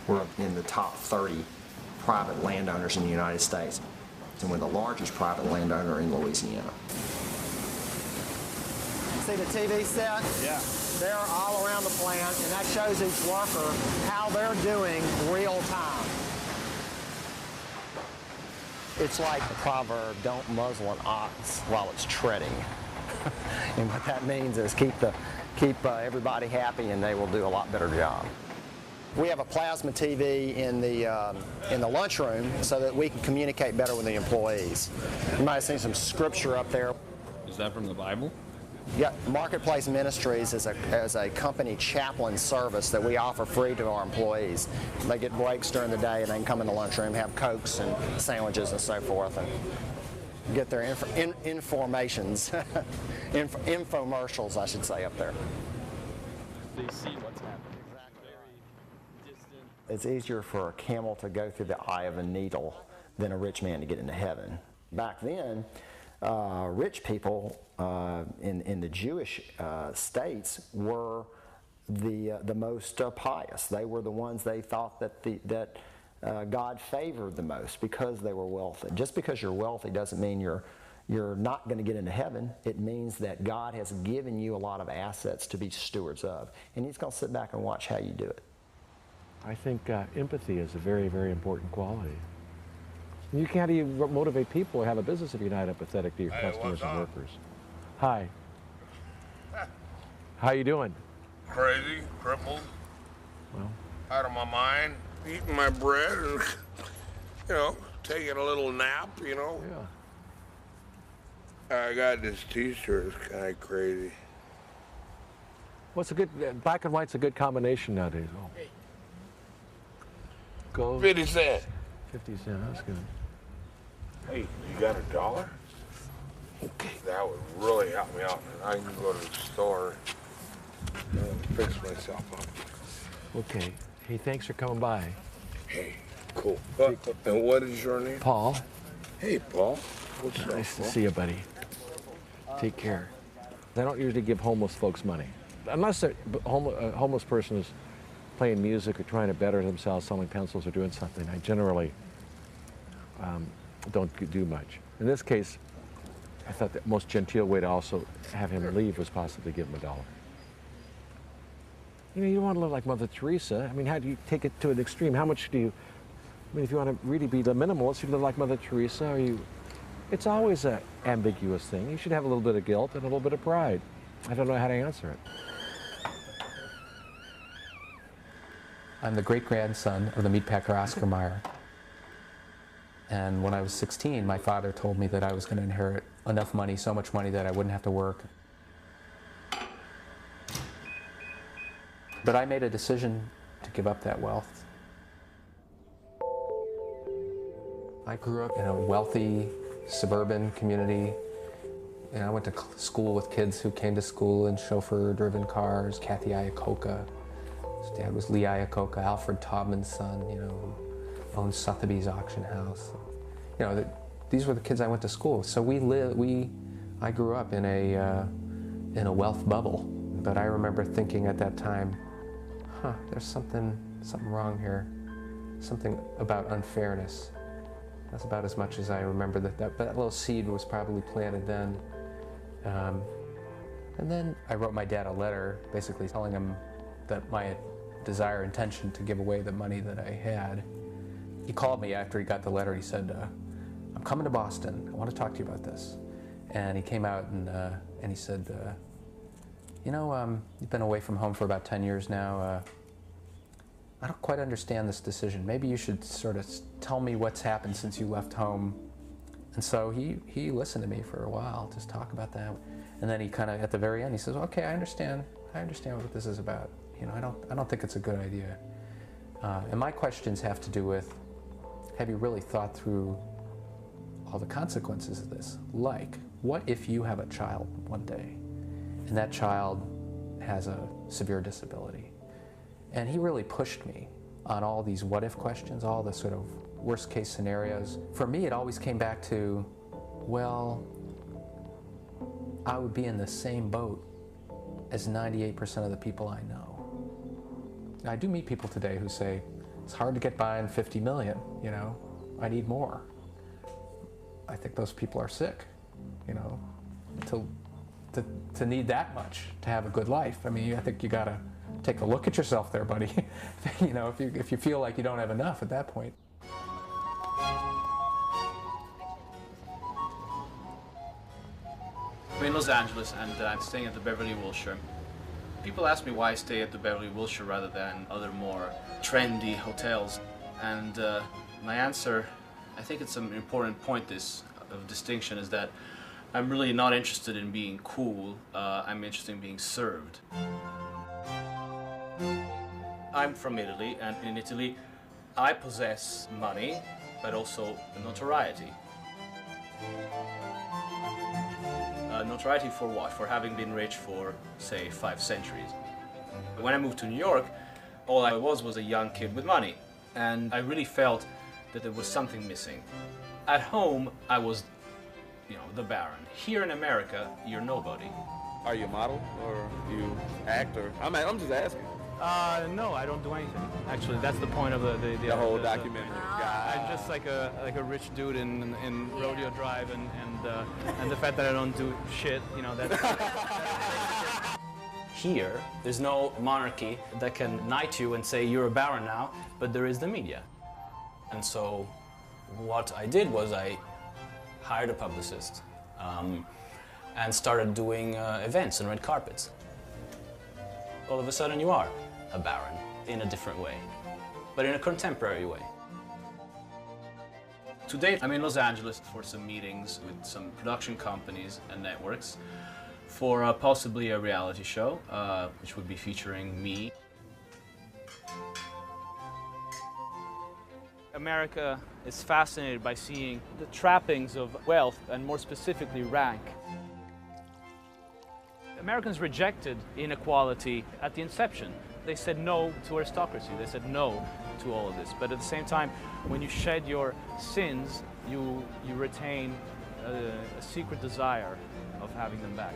We're in the top 30 private landowners in the United States, and we're the largest private landowner in Louisiana. See the TV set? Yeah. They're all around the plant, and that shows each worker how they're doing real time. It's like the proverb, don't muzzle an ox while it's treading. And what that means is keep everybody happy, and they will do a lot better job. We have a plasma TV in the lunchroom so that we can communicate better with the employees. You might have seen some scripture up there. Is that from the Bible? Yeah, Marketplace Ministries is a company chaplain service that we offer free to our employees. They get breaks during the day and they can come in the lunchroom, have Cokes and sandwiches and so forth, and get their informations, infomercials, I should say, up there. They see what's happening. It's easier for a camel to go through the eye of a needle than a rich man to get into heaven. Back then, rich people in the Jewish states were the most pious. They were the ones they thought that God favored the most because they were wealthy. Just because you're wealthy doesn't mean you're not going to get into heaven. It means that God has given you a lot of assets to be stewards of, and He's going to sit back and watch how you do it. I think empathy is a very, very important quality. You can't even motivate people or have a business if you're not empathetic to your customers and workers. Hi. How you doing? Crazy, crippled, Well, out of my mind, eating my bread and, you know, taking a little nap, you know. Yeah. I got this t-shirt, it's kind of crazy. what's a good, black and white's a good combination nowadays. Oh. Go. 50 cents. 50 cents, that's good. Hey, you got $1? Okay. That would really help me out. I can go to the store and fix myself up. Okay. Hey, thanks for coming by. Hey, cool. And what is your name? Paul. Hey, Paul. What's up, Nice to Paul? see you, buddy. Take care. I don't usually give homeless folks money. Unless a homeless person is playing music or trying to better themselves, selling pencils or doing something, I generally don't do much. In this case, I thought the most genteel way to also have him leave was possibly give him $1. You know, you don't want to live like Mother Teresa. I mean, how do you take it to an extreme? How much do you, I mean, if you want to really be the minimalist, you live like Mother Teresa, or you, it's always an ambiguous thing. You should have a little bit of guilt and a little bit of pride. I don't know how to answer it. I'm the great-grandson of the meatpacker Oscar Mayer. And when I was 16, my father told me that I was going to inherit enough money, so much money that I wouldn't have to work. But I made a decision to give up that wealth. I grew up in a wealthy suburban community. And I went to school with kids who came to school in chauffeur-driven cars. Kathy Iacocca. His dad was Lee Iacocca, Alfred Taubman's son, you know, who owned Sotheby's auction house. You know, these were the kids I went to school with. So I grew up in a wealth bubble. But I remember thinking at that time, there's something wrong here. Something about unfairness. That's about as much as I remember that little seed was probably planted then. And then I wrote my dad a letter basically telling him that my intention to give away the money that I had. He called me after he got the letter. He said, I'm coming to Boston. I want to talk to you about this. And he came out and he said, you know, you've been away from home for about 10 years now. I don't quite understand this decision. Maybe you should sort of tell me what's happened since you left home. And so he listened to me for a while, just talk about that. And then he kind of, at the very end, he says, okay, I understand what this is about. You know, I don't think it's a good idea. And my questions have to do with, have you really thought through all the consequences of this? Like, what if you have a child one day, and that child has a severe disability? And he really pushed me on all these what-if questions, all the sort of worst-case scenarios. For me, it always came back to, well, I would be in the same boat as 98% of the people I know. I do meet people today who say, it's hard to get by on 50 million, you know, I need more. I think those people are sick, you know, to need that much to have a good life. I mean, I think you gotta take a look at yourself there, buddy. You know, if you feel like you don't have enough at that point. I'm in Los Angeles and I'm staying at the Beverly Wilshire. People ask me why I stay at the Beverly Wilshire rather than other more trendy hotels. And my answer, I think it's an important point of distinction, is that I'm really not interested in being cool, I'm interested in being served. I'm from Italy, and in Italy I possess money, but also notoriety. Notoriety for what? For having been rich for, say, 5 centuries. When I moved to New York, all I was a young kid with money, and I really felt that there was something missing. At home, I was, you know, the Baron. Here in America, you're nobody. Are you a model, or you act, or I'm just asking. No, I don't do anything. Actually, that's the point of the whole documentary. I'm just like a rich dude in Rodeo Drive, and the fact that I don't do shit, you know, that's. Here, there's no monarchy that can knight you and say you're a baron now, but there is the media. And so what I did was I hired a publicist and started doing events and red carpets. All of a sudden you are a baron in a different way, but in a contemporary way. Today I'm in Los Angeles for some meetings with some production companies and networks for possibly a reality show, which would be featuring me. America is fascinated by seeing the trappings of wealth, and more specifically rank. Americans rejected inequality at the inception. They said no to aristocracy, they said no to all of this. But at the same time, when you shed your sins, you retain a secret desire of having them back.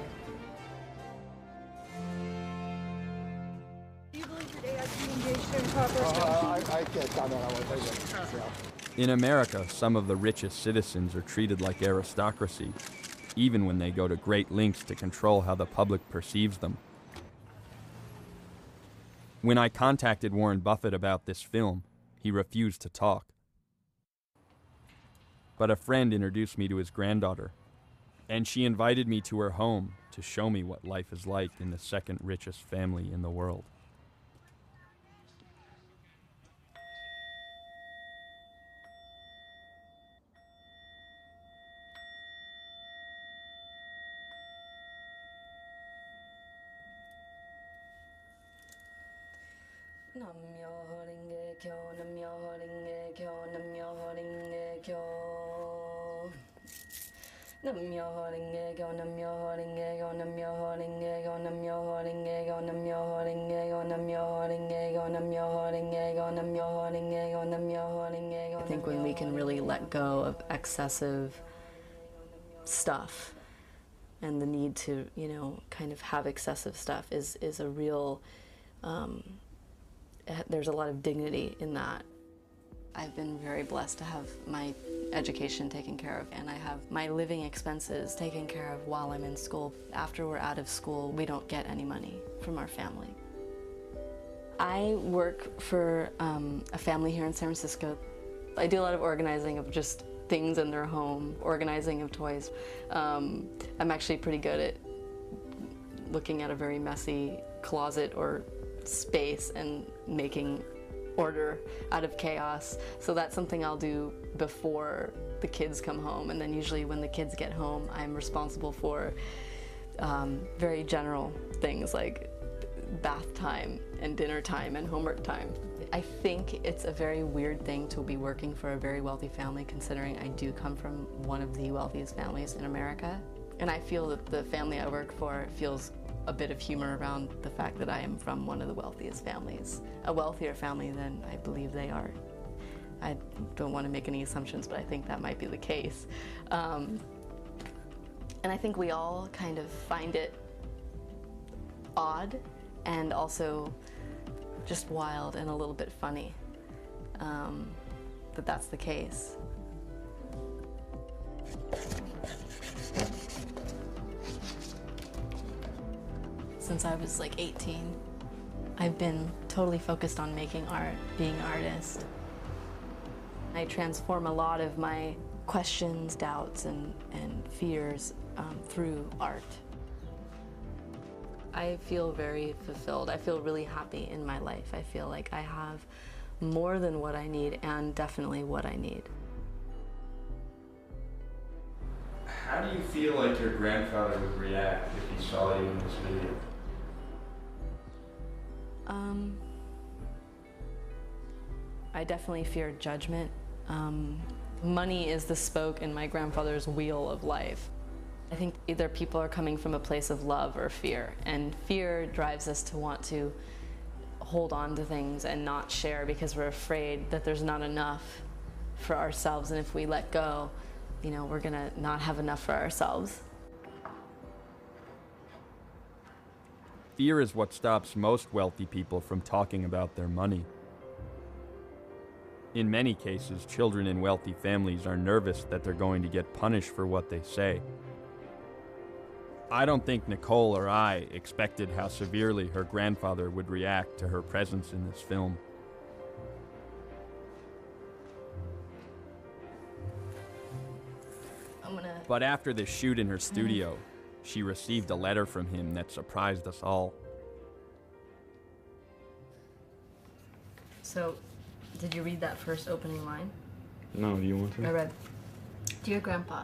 Do you believe that AIT engaged in proper I can't comment on what they do. In America, some of the richest citizens are treated like aristocracy, even when they go to great lengths to control how the public perceives them. When I contacted Warren Buffett about this film, he refused to talk. But a friend introduced me to his granddaughter, and she invited me to her home to show me what life is like in the second richest family in the world. I think when we can really let go of excessive stuff and the need to, you know, kind of have excessive stuff is a real, there's a lot of dignity in that. I've been very blessed to have my education taken care of, and I have my living expenses taken care of while I'm in school. After we're out of school, we don't get any money from our family. I work for a family here in San Francisco. I do a lot of organizing of just things in their home, organizing of toys. I'm actually pretty good at looking at a very messy closet or space and making order out of chaos. So that's something I'll do before the kids come home, and then usually when the kids get home, I'm responsible for very general things like bath time and dinner time and homework time. I think it's a very weird thing to be working for a very wealthy family, considering I do come from one of the wealthiest families in America. And I feel that the family I work for feels a bit of humor around the fact that I am from one of the wealthiest families, a wealthier family than I believe they are. I don't want to make any assumptions, but I think that might be the case. And I think we all kind of find it odd and also just wild and a little bit funny that that's the case. Since I was like 18, I've been totally focused on making art, being an artist. I transform a lot of my questions, doubts, and fears through art. I feel very fulfilled. I feel really happy in my life. I feel like I have more than what I need, and definitely what I need. How do you feel like your grandfather would react if he saw you in this video? I definitely fear judgment. Money is the spoke in my grandfather's wheel of life. I think either people are coming from a place of love or fear, and fear drives us to want to hold on to things and not share because we're afraid that there's not enough for ourselves, and if we let go, you know, we're gonna not have enough for ourselves. Fear is what stops most wealthy people from talking about their money. In many cases, children in wealthy families are nervous that they're going to get punished for what they say. I don't think Nicole or I expected how severely her grandfather would react to her presence in this film. But after the shoot in her studio, she received a letter from him that surprised us all. So, did you read that first opening line? No, do you want to? I read, "Dear Grandpa,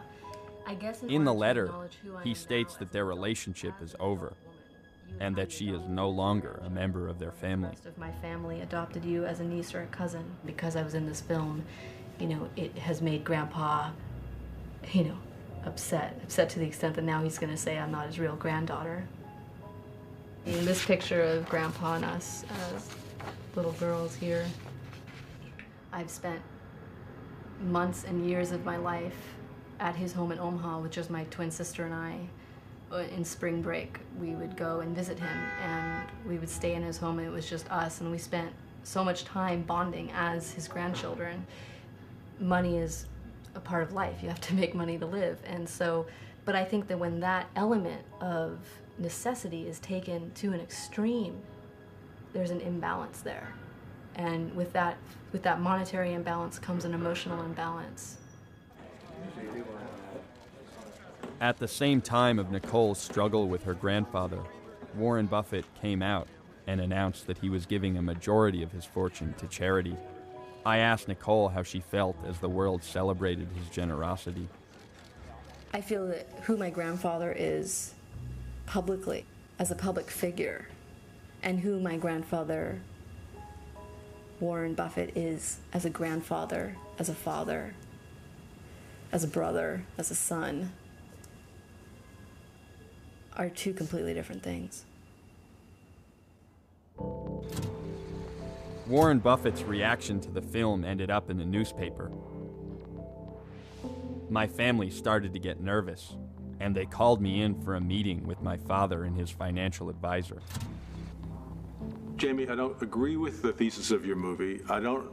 I guess In the letter, he states that their relationship is over and that she is no longer a member of their family. The rest of my family adopted you as a niece or a cousin. Because I was in this film, you know, it has made Grandpa, you know, upset to the extent that now he's going to say I'm not his real granddaughter." In this picture of Grandpa and us as little girls here, I've spent months and years of my life at his home in Omaha with just my twin sister and I. In spring break, we would go and visit him, and we would stay in his home, and it was just us, and we spent so much time bonding as his grandchildren. Money is a part of life. You have to make money to live. And so, but I think that when that element of necessity is taken to an extreme, there's an imbalance there. And with that monetary imbalance comes an emotional imbalance. At the same time of Nicole's struggle with her grandfather, Warren Buffett came out and announced that he was giving a majority of his fortune to charity. I asked Nicole how she felt as the world celebrated his generosity. I feel that who my grandfather is publicly, as a public figure, and who my grandfather, Warren Buffett, is as a grandfather, as a father, as a brother, as a son, are two completely different things. Warren Buffett's reaction to the film ended up in the newspaper. My family started to get nervous, and they called me in for a meeting with my father and his financial advisor. Jamie, I don't agree with the thesis of your movie. I don't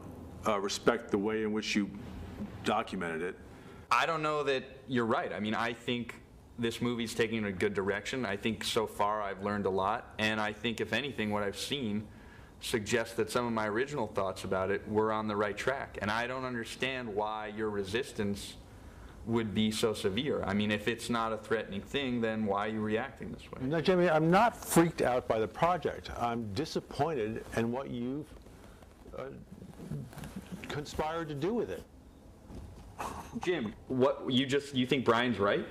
respect the way in which you documented it. I don't know that you're right. I mean, I think this movie's taking a good direction. I think so far I've learned a lot, and I think if anything what I've seen suggests that some of my original thoughts about it were on the right track. And I don't understand why your resistance would be so severe. I mean, if it's not a threatening thing, then why are you reacting this way? No, Jamie, I'm not freaked out by the project. I'm disappointed in what you've conspired to do with it. Jim, you think Brian's right?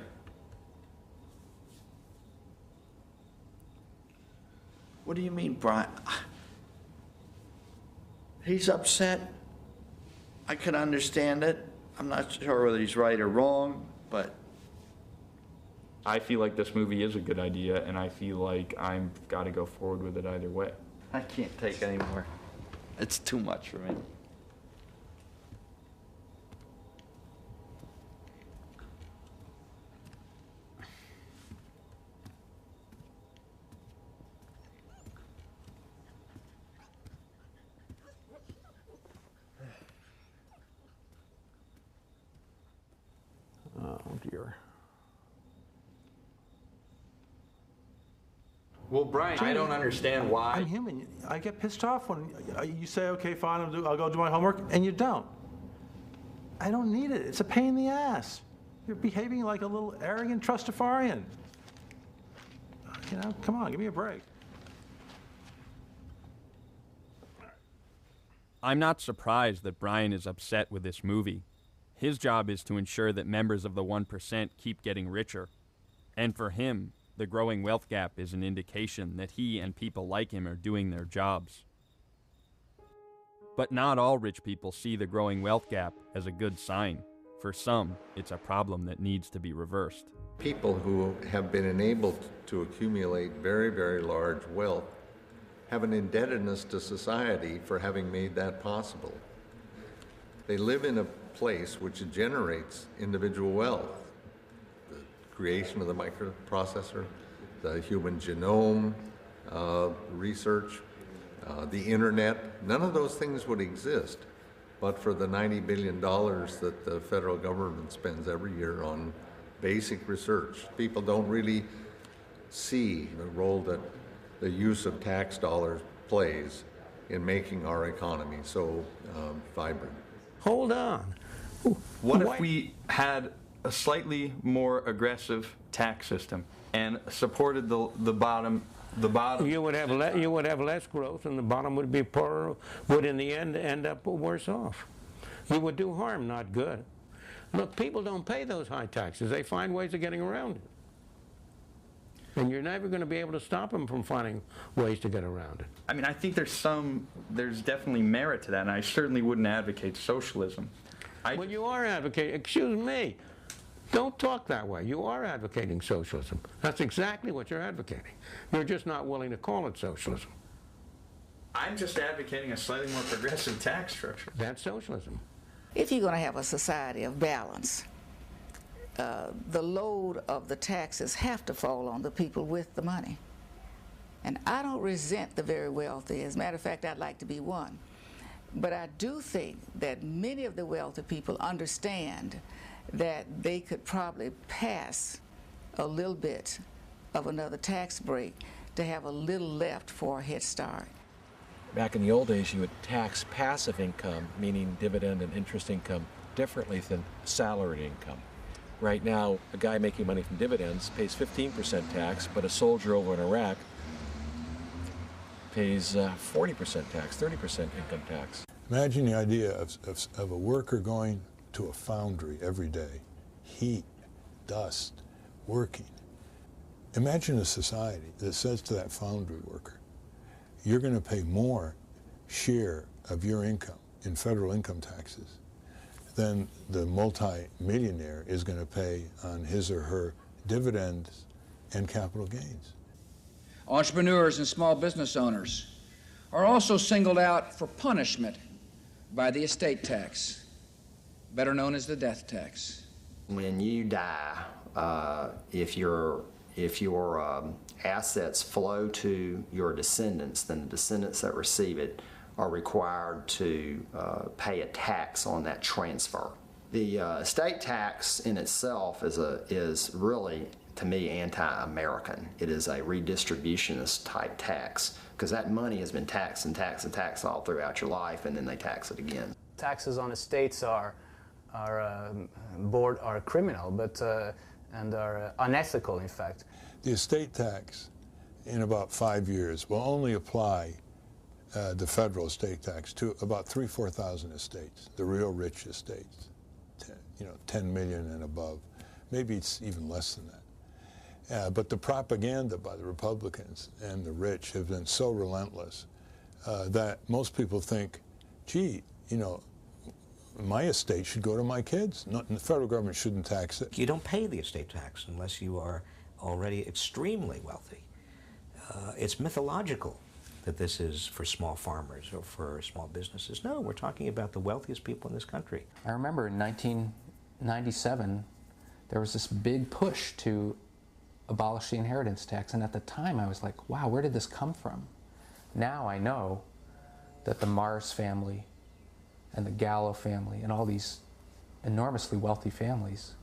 What do you mean, Brian? He's upset. I can understand it. I'm not sure whether he's right or wrong, but I feel like this movie is a good idea, and I feel like I've got to go forward with it either way. I can't take anymore. It's too much for me. Oh, dear. Well, Brian, I don't understand why. I'm human. I get pissed off when you say, okay, fine, I'll go do my homework, and you don't. I don't need it. It's a pain in the ass. You're behaving like a little arrogant trustafarian. You know, come on, give me a break. I'm not surprised that Brian is upset with this movie. His job is to ensure that members of the 1% keep getting richer. And for him, the growing wealth gap is an indication that he and people like him are doing their jobs. But not all rich people see the growing wealth gap as a good sign. For some, it's a problem that needs to be reversed. People who have been enabled to accumulate very, very large wealth have an indebtedness to society for having made that possible. They live in a place which generates individual wealth. The creation of the microprocessor, the human genome research, the internet, none of those things would exist but for the $90 billion that the federal government spends every year on basic research. People don't really see the role that the use of tax dollars plays in making our economy so vibrant. Hold on. What if we had a slightly more aggressive tax system and supported the bottom? You would have less growth, and the bottom would be poorer. Would in the end up worse off. You would do harm, not good. Look, people don't pay those high taxes. They find ways of getting around it. And you're never going to be able to stop them from finding ways to get around it. I mean, I think there's definitely merit to that, and I certainly wouldn't advocate socialism. Well, you are advocating, excuse me, don't talk that way. You are advocating socialism. That's exactly what you're advocating. You're just not willing to call it socialism. I'm just advocating a slightly more progressive tax structure. That's socialism. If you're going to have a society of balance, the load of the taxes have to fall on the people with the money. And I don't resent the very wealthy. As a matter of fact, I'd like to be one. But I do think that many of the wealthy people understand that they could probably pass a little bit of another tax break to have a little left for a head start. Back in the old days, you would tax passive income, meaning dividend and interest income, differently than salaried income. Right now, a guy making money from dividends pays 15% tax, but a soldier over in Iraq pays 40% tax, 30% income tax. Imagine the idea of a worker going to a foundry every day, heat, dust, working. Imagine a society that says to that foundry worker, you're going to pay more share of your income in federal income taxes than the multi-millionaire is going to pay on his or her dividends and capital gains. Entrepreneurs and small business owners are also singled out for punishment by the estate tax, better known as the death tax. When you die, if your assets flow to your descendants, then the descendants that receive it are required to pay a tax on that transfer. The estate tax in itself is really, to me, anti-American. It is a redistributionist type tax because that money has been taxed and taxed and taxed all throughout your life, and then they tax it again. Taxes on estates are criminal, but and are unethical, in fact. The estate tax, in about 5 years, will only apply the federal estate tax to about 4,000 estates, the real rich estates, 10 million and above. Maybe it's even less than that. But the propaganda by the Republicans and the rich have been so relentless that most people think, gee, my estate should go to my kids. The federal government shouldn't tax it. You don't pay the estate tax unless you are already extremely wealthy. It's mythological that this is for small farmers or for small businesses. No, we're talking about the wealthiest people in this country. I remember in 1997, there was this big push to abolish the inheritance tax, and at the time I was like, wow, where did this come from? Now I know that the Mars family and the Gallo family and all these enormously wealthy families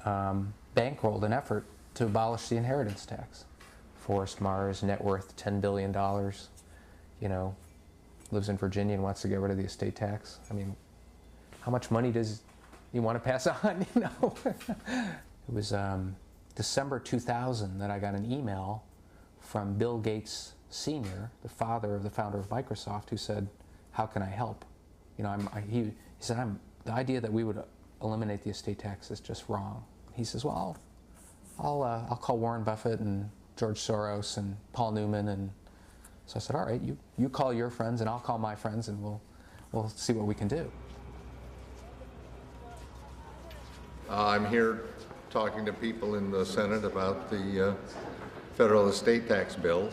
bankrolled an effort to abolish the inheritance tax. Forrest Mars, net worth $10 billion, lives in Virginia and wants to get rid of the estate tax. I mean, how much money does he want to pass on, It was December 2000 that I got an email from Bill Gates Sr., the father of the founder of Microsoft, who said, how can I help? He said, the idea that we would eliminate the estate tax is just wrong. He says, well, I'll call Warren Buffett and George Soros and Paul Newman. And so I said, all right, you call your friends and I'll call my friends and we'll see what we can do. I'm here talking to people in the Senate about the federal estate tax bill.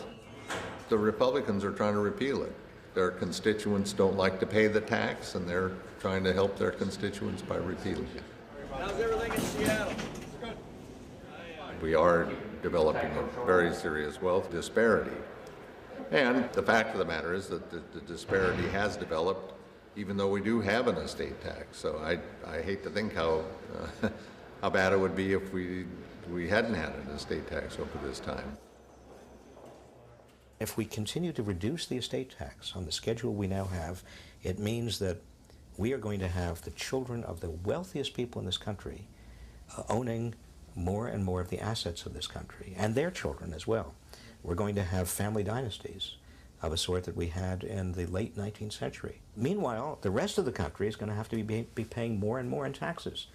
The Republicans are trying to repeal it. Their constituents don't like to pay the tax, and they're trying to help their constituents by repealing it. How's everything in Seattle? We are developing a very serious wealth disparity. And the fact of the matter is that the disparity has developed even though we do have an estate tax. So I hate to think how bad it would be if we hadn't had an estate tax over this time. If we continue to reduce the estate tax on the schedule we now have, it means that we are going to have the children of the wealthiest people in this country owning more and more of the assets of this country, and their children as well. We're going to have family dynasties of a sort that we had in the late 19th century. Meanwhile, the rest of the country is going to have to be paying more and more in taxes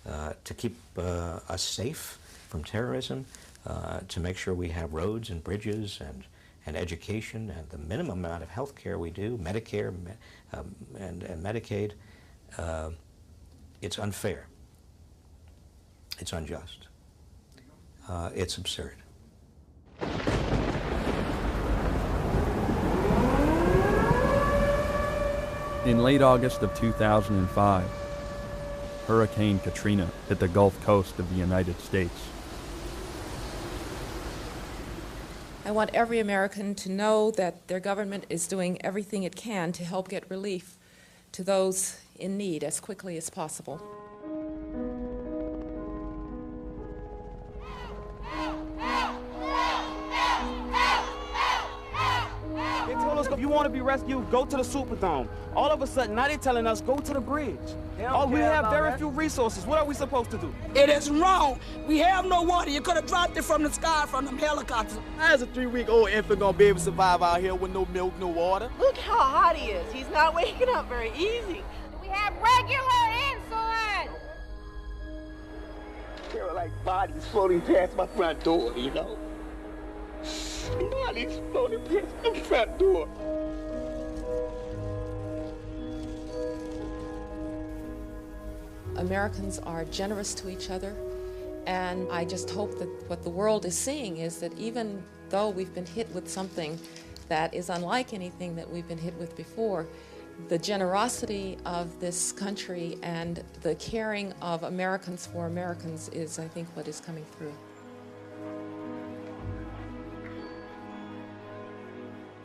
to keep us safe from terrorism, to make sure we have roads and bridges and education and the minimum amount of health care we do, Medicare and Medicaid. It's unfair. It's unjust. It's absurd. In late August of 2005, Hurricane Katrina hit the Gulf Coast of the United States. I want every American to know that their government is doing everything it can to help get relief to those in need as quickly as possible. They told us if you want to be rescued, go to the Superdome. All of a sudden, now they're telling us go to the bridge. We have very few resources. What are we supposed to do? It is wrong. We have no water. You could have dropped it from the sky from them helicopters. How is a 3-week-old infant gonna be able to survive out here with no milk, no water? Look how hot he is. He's not waking up very easy. We have regular insulin. There were like bodies floating past my front door, you know? Bodies floating past my front door. Americans are generous to each other, and I just hope that what the world is seeing is that even though we've been hit with something that is unlike anything that we've been hit with before, the generosity of this country and the caring of Americans for Americans is, I think, what is coming through.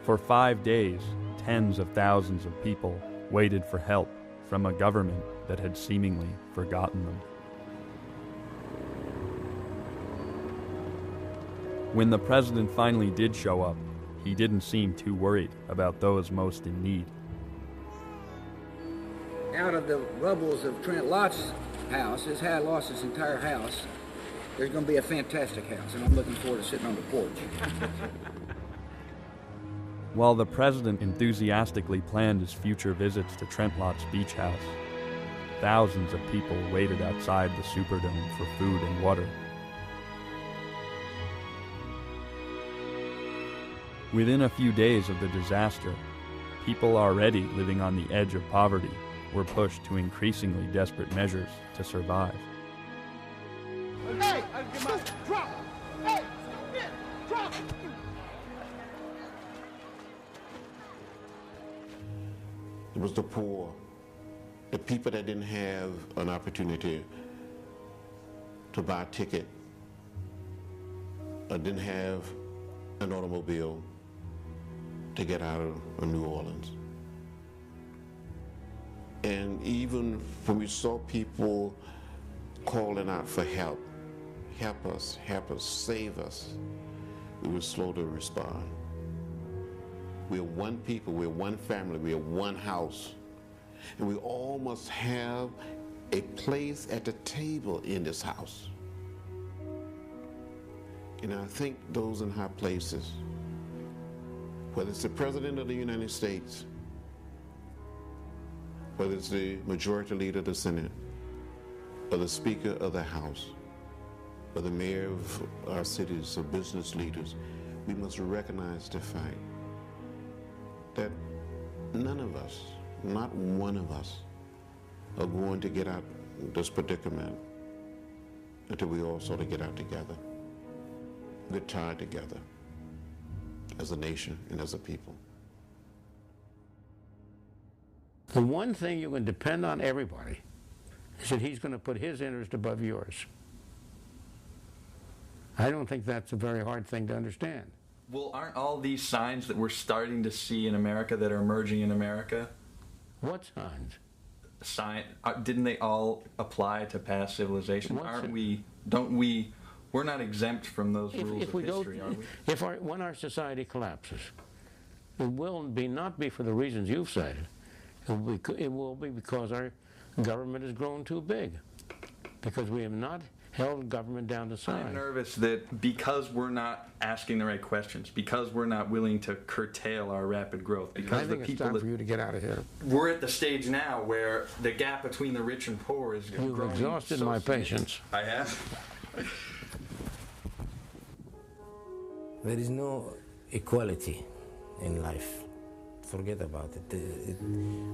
For 5 days, tens of thousands of people waited for help from a government that had seemingly forgotten them. When the president finally did show up, he didn't seem too worried about those most in need. Out of the rubbles of Trent Lott's house, his had lost his entire house, there's going to be a fantastic house, and I'm looking forward to sitting on the porch. While the president enthusiastically planned his future visits to Trent Lott's beach house, thousands of people waited outside the Superdome for food and water. Within a few days of the disaster, people already living on the edge of poverty were pushed to increasingly desperate measures to survive. Hey, drop! Hey, drop! It was the poor, the people that didn't have an opportunity to buy a ticket, or didn't have an automobile to get out of New Orleans. And even when we saw people calling out for help us, save us, we were slow to respond. We're one people, we're one family, we're one house. And we all must have a place at the table in this house. And I think those in high places, whether it's the President of the United States, whether it's the Majority Leader of the Senate, or the Speaker of the House, or the mayor of our cities, or business leaders, we must recognize the fact that none of us, not one of us, are going to get out this predicament until we all sort of get out together, get tied together as a nation and as a people. The one thing you can depend on everybody is that he's going to put his interest above yours. I don't think that's a very hard thing to understand. Well, aren't all these signs that we're starting to see in America that are emerging in America? What signs? Didn't they all apply to past civilization? We're not exempt from those rules of history, are we? When our society collapses, it will not be for the reasons you've cited. It will be because our government has grown too big, because we have not held government down to size. I'm nervous that because we're not asking the right questions, because we're not willing to curtail our rapid growth, because I think it's time for you to get out of here. We're at the stage now where the gap between the rich and poor is growing. You've exhausted my patience. I have. There is no equality in life. Forget about it.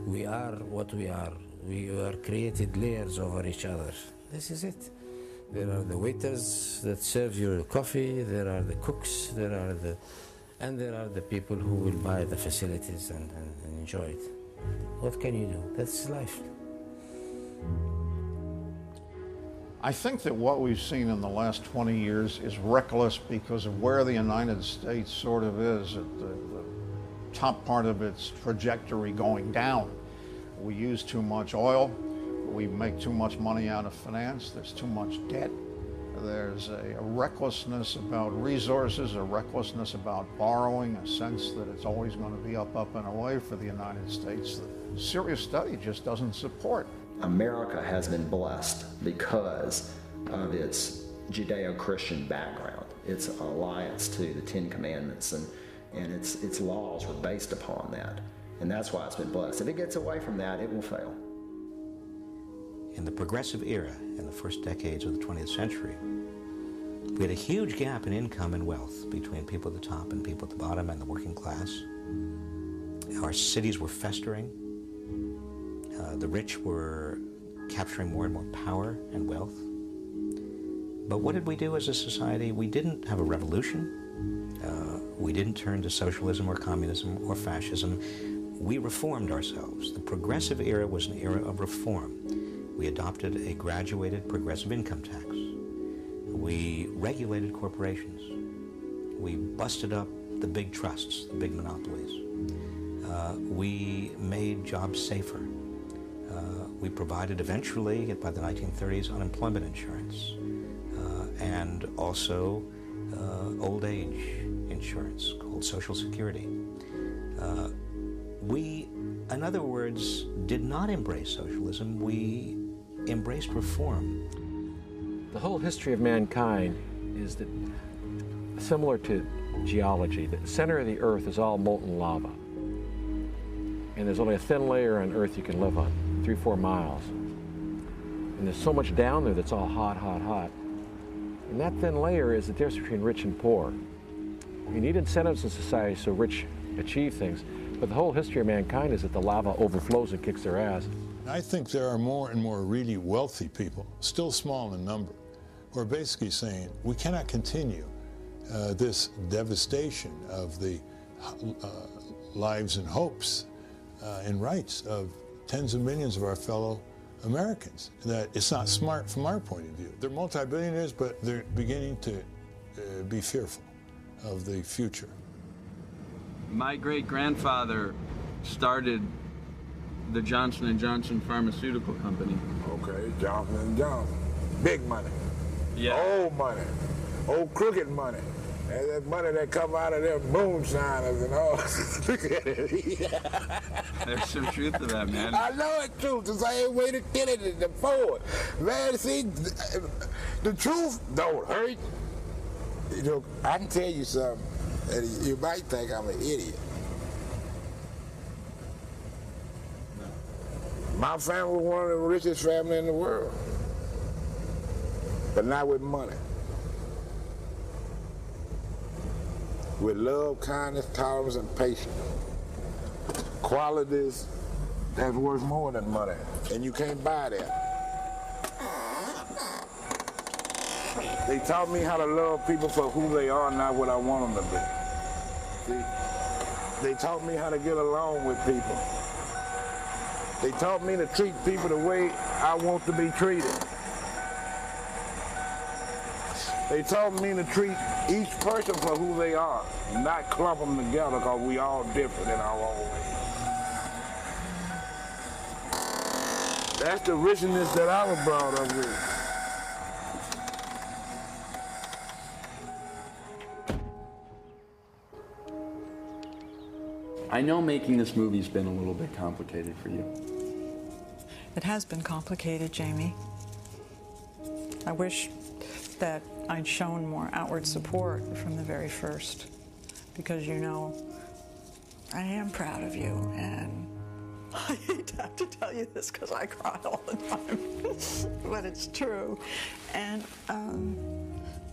We are what we are. We are created layers over each other. This is it. There are the waiters that serve you coffee, there are the cooks, and there are the people who will buy the facilities and enjoy it. What can you do? That's life. I think that what we've seen in the last 20 years is reckless because of where the United States sort of is at the top part of its trajectory going down. We use too much oil. We make too much money out of finance. There's too much debt. There's a recklessness about resources, a recklessness about borrowing, a sense that it's always going to be up, and away for the United States that serious study just doesn't support. America has been blessed because of its Judeo-Christian background, its alliance to the Ten Commandments, and its laws were based upon that. And that's why it's been blessed. If it gets away from that, it will fail. In the progressive era, in the first decades of the 20th century, we had a huge gap in income and wealth between people at the top and people at the bottom and the working class. Our cities were festering. The rich were capturing more and more power and wealth. But what did we do as a society? We didn't have a revolution. We didn't turn to socialism or communism or fascism. We reformed ourselves. The progressive era was an era of reform. We adopted a graduated progressive income tax. We regulated corporations. We busted up the big trusts, the big monopolies. We made jobs safer. We provided eventually, by the 1930s, unemployment insurance and also old age insurance called Social Security. We, in other words, did not embrace socialism. We embraced reform. The whole history of mankind is that similar to geology. The center of the earth is all molten lava. And there's only a thin layer on earth you can live on, 3-4 miles. And there's so much down there that's all hot, hot, hot. And that thin layer is the difference between rich and poor. You need incentives in society so rich achieve things, but the whole history of mankind is that the lava overflows and kicks their ass. I think there are more and more really wealthy people, still small in number, who are basically saying we cannot continue this devastation of the lives and hopes and rights of tens of millions of our fellow Americans. That it's not smart from our point of view. They're multi-billionaires, but they're beginning to be fearful of the future. My great-grandfather started the Johnson & Johnson pharmaceutical company. Okay, Johnson & Johnson. Big money. Yeah. Old money. Old crooked money. And that money that come out of them moonshiners and all. Look at it. There's some truth to that, man. I know it's true. The same way to get it and to forward. Man, see, the truth don't hurt. You know, I can tell you something, and you might think I'm an idiot. My family was one of the richest families in the world. but not with money. With love, kindness, tolerance, and patience. Qualities that's worth more than money, and you can't buy that. They taught me how to love people for who they are, not what I want them to be. See? They taught me how to get along with people. They taught me to treat people the way I want to be treated. They taught me to treat each person for who they are, not clump them together because we all different in our own way. That's the richness that I was brought up with. I know making this movie's been a little bit complicated for you. It has been complicated, Jamie. I wish that I'd shown more outward support from the very first, because, you know, I am proud of you, and I hate to have to tell you this because I cry all the time, but it's true. And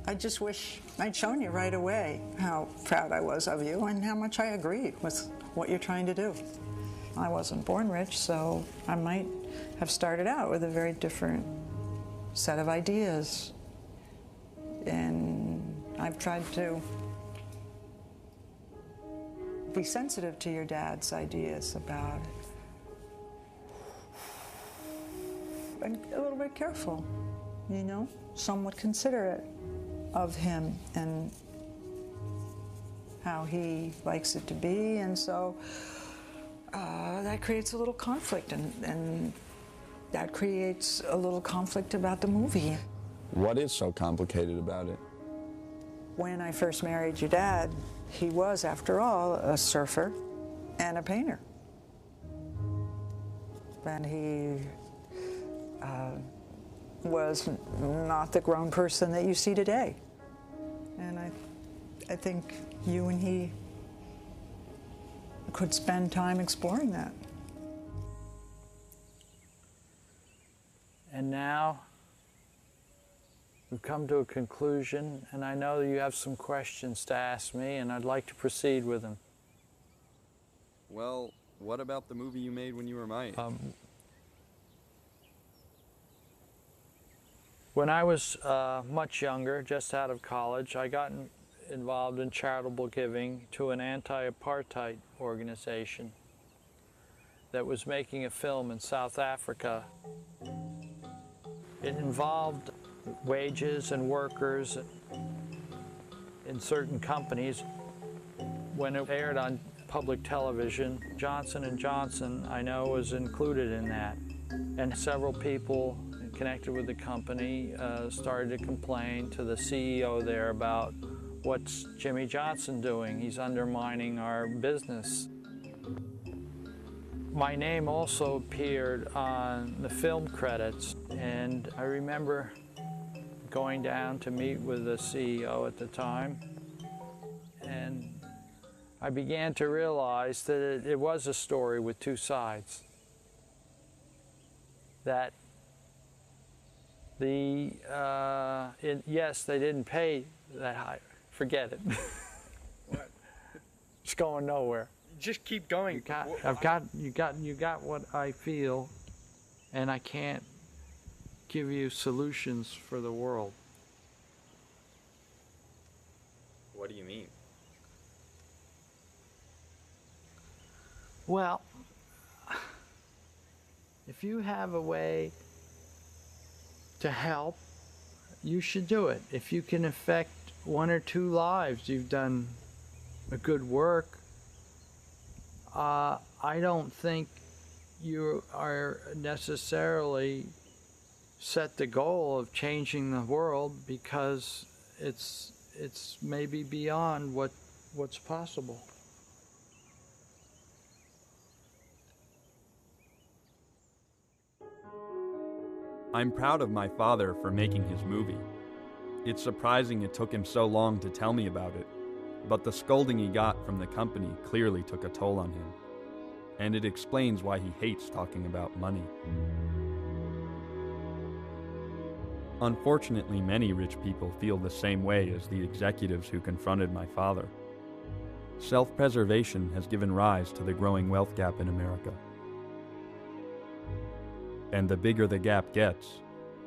I just wish I'd shown you right away how proud I was of you and how much I agree with what you're trying to do. I wasn't born rich, so I might have started out with a very different set of ideas. And I've tried to be sensitive to your dad's ideas about it. And a little bit careful, you know, somewhat considerate of him and how he likes it to be, and so that creates a little conflict, and that creates a little conflict about the movie. What is so complicated about it? When I first married your dad, he was, after all, a surfer and a painter. And he was not the grown person that you see today. And I think you and he could spend time exploring that. And now we've come to a conclusion, and I know you have some questions to ask me, and I'd like to proceed with them. Well, what about the movie you made when you were my age? When I was much younger, just out of college, I got involved in charitable giving to an anti-apartheid organization that was making a film in South Africa. It involved wages and workers in certain companies. When it aired on public television, Johnson & Johnson, I know, was included in that. And several people connected with the company started to complain to the CEO there about, what's Jimmy Johnson doing? He's undermining our business. My name also appeared on the film credits, and I remember going down to meet with the CEO at the time, and I began to realize that it was a story with two sides. That yes, they didn't pay that high. Forget it. What? It's going nowhere. Just keep going. You got what I feel, and I can't give you solutions for the world. What do you mean? Well, if you have a way to help, you should do it. If you can affect one or two lives, you've done a good work. I don't think you are necessarily set the goal of changing the world, because it's maybe beyond what's possible. I'm proud of my father for making his movie. It's surprising it took him so long to tell me about it, but the scolding he got from the company clearly took a toll on him, and it explains why he hates talking about money. Unfortunately, many rich people feel the same way as the executives who confronted my father. Self-preservation has given rise to the growing wealth gap in America. And the bigger the gap gets,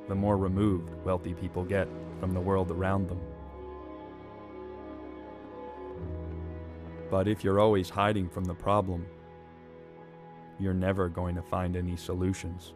the more removed wealthy people get from the world around them. But if you're always hiding from the problem, you're never going to find any solutions.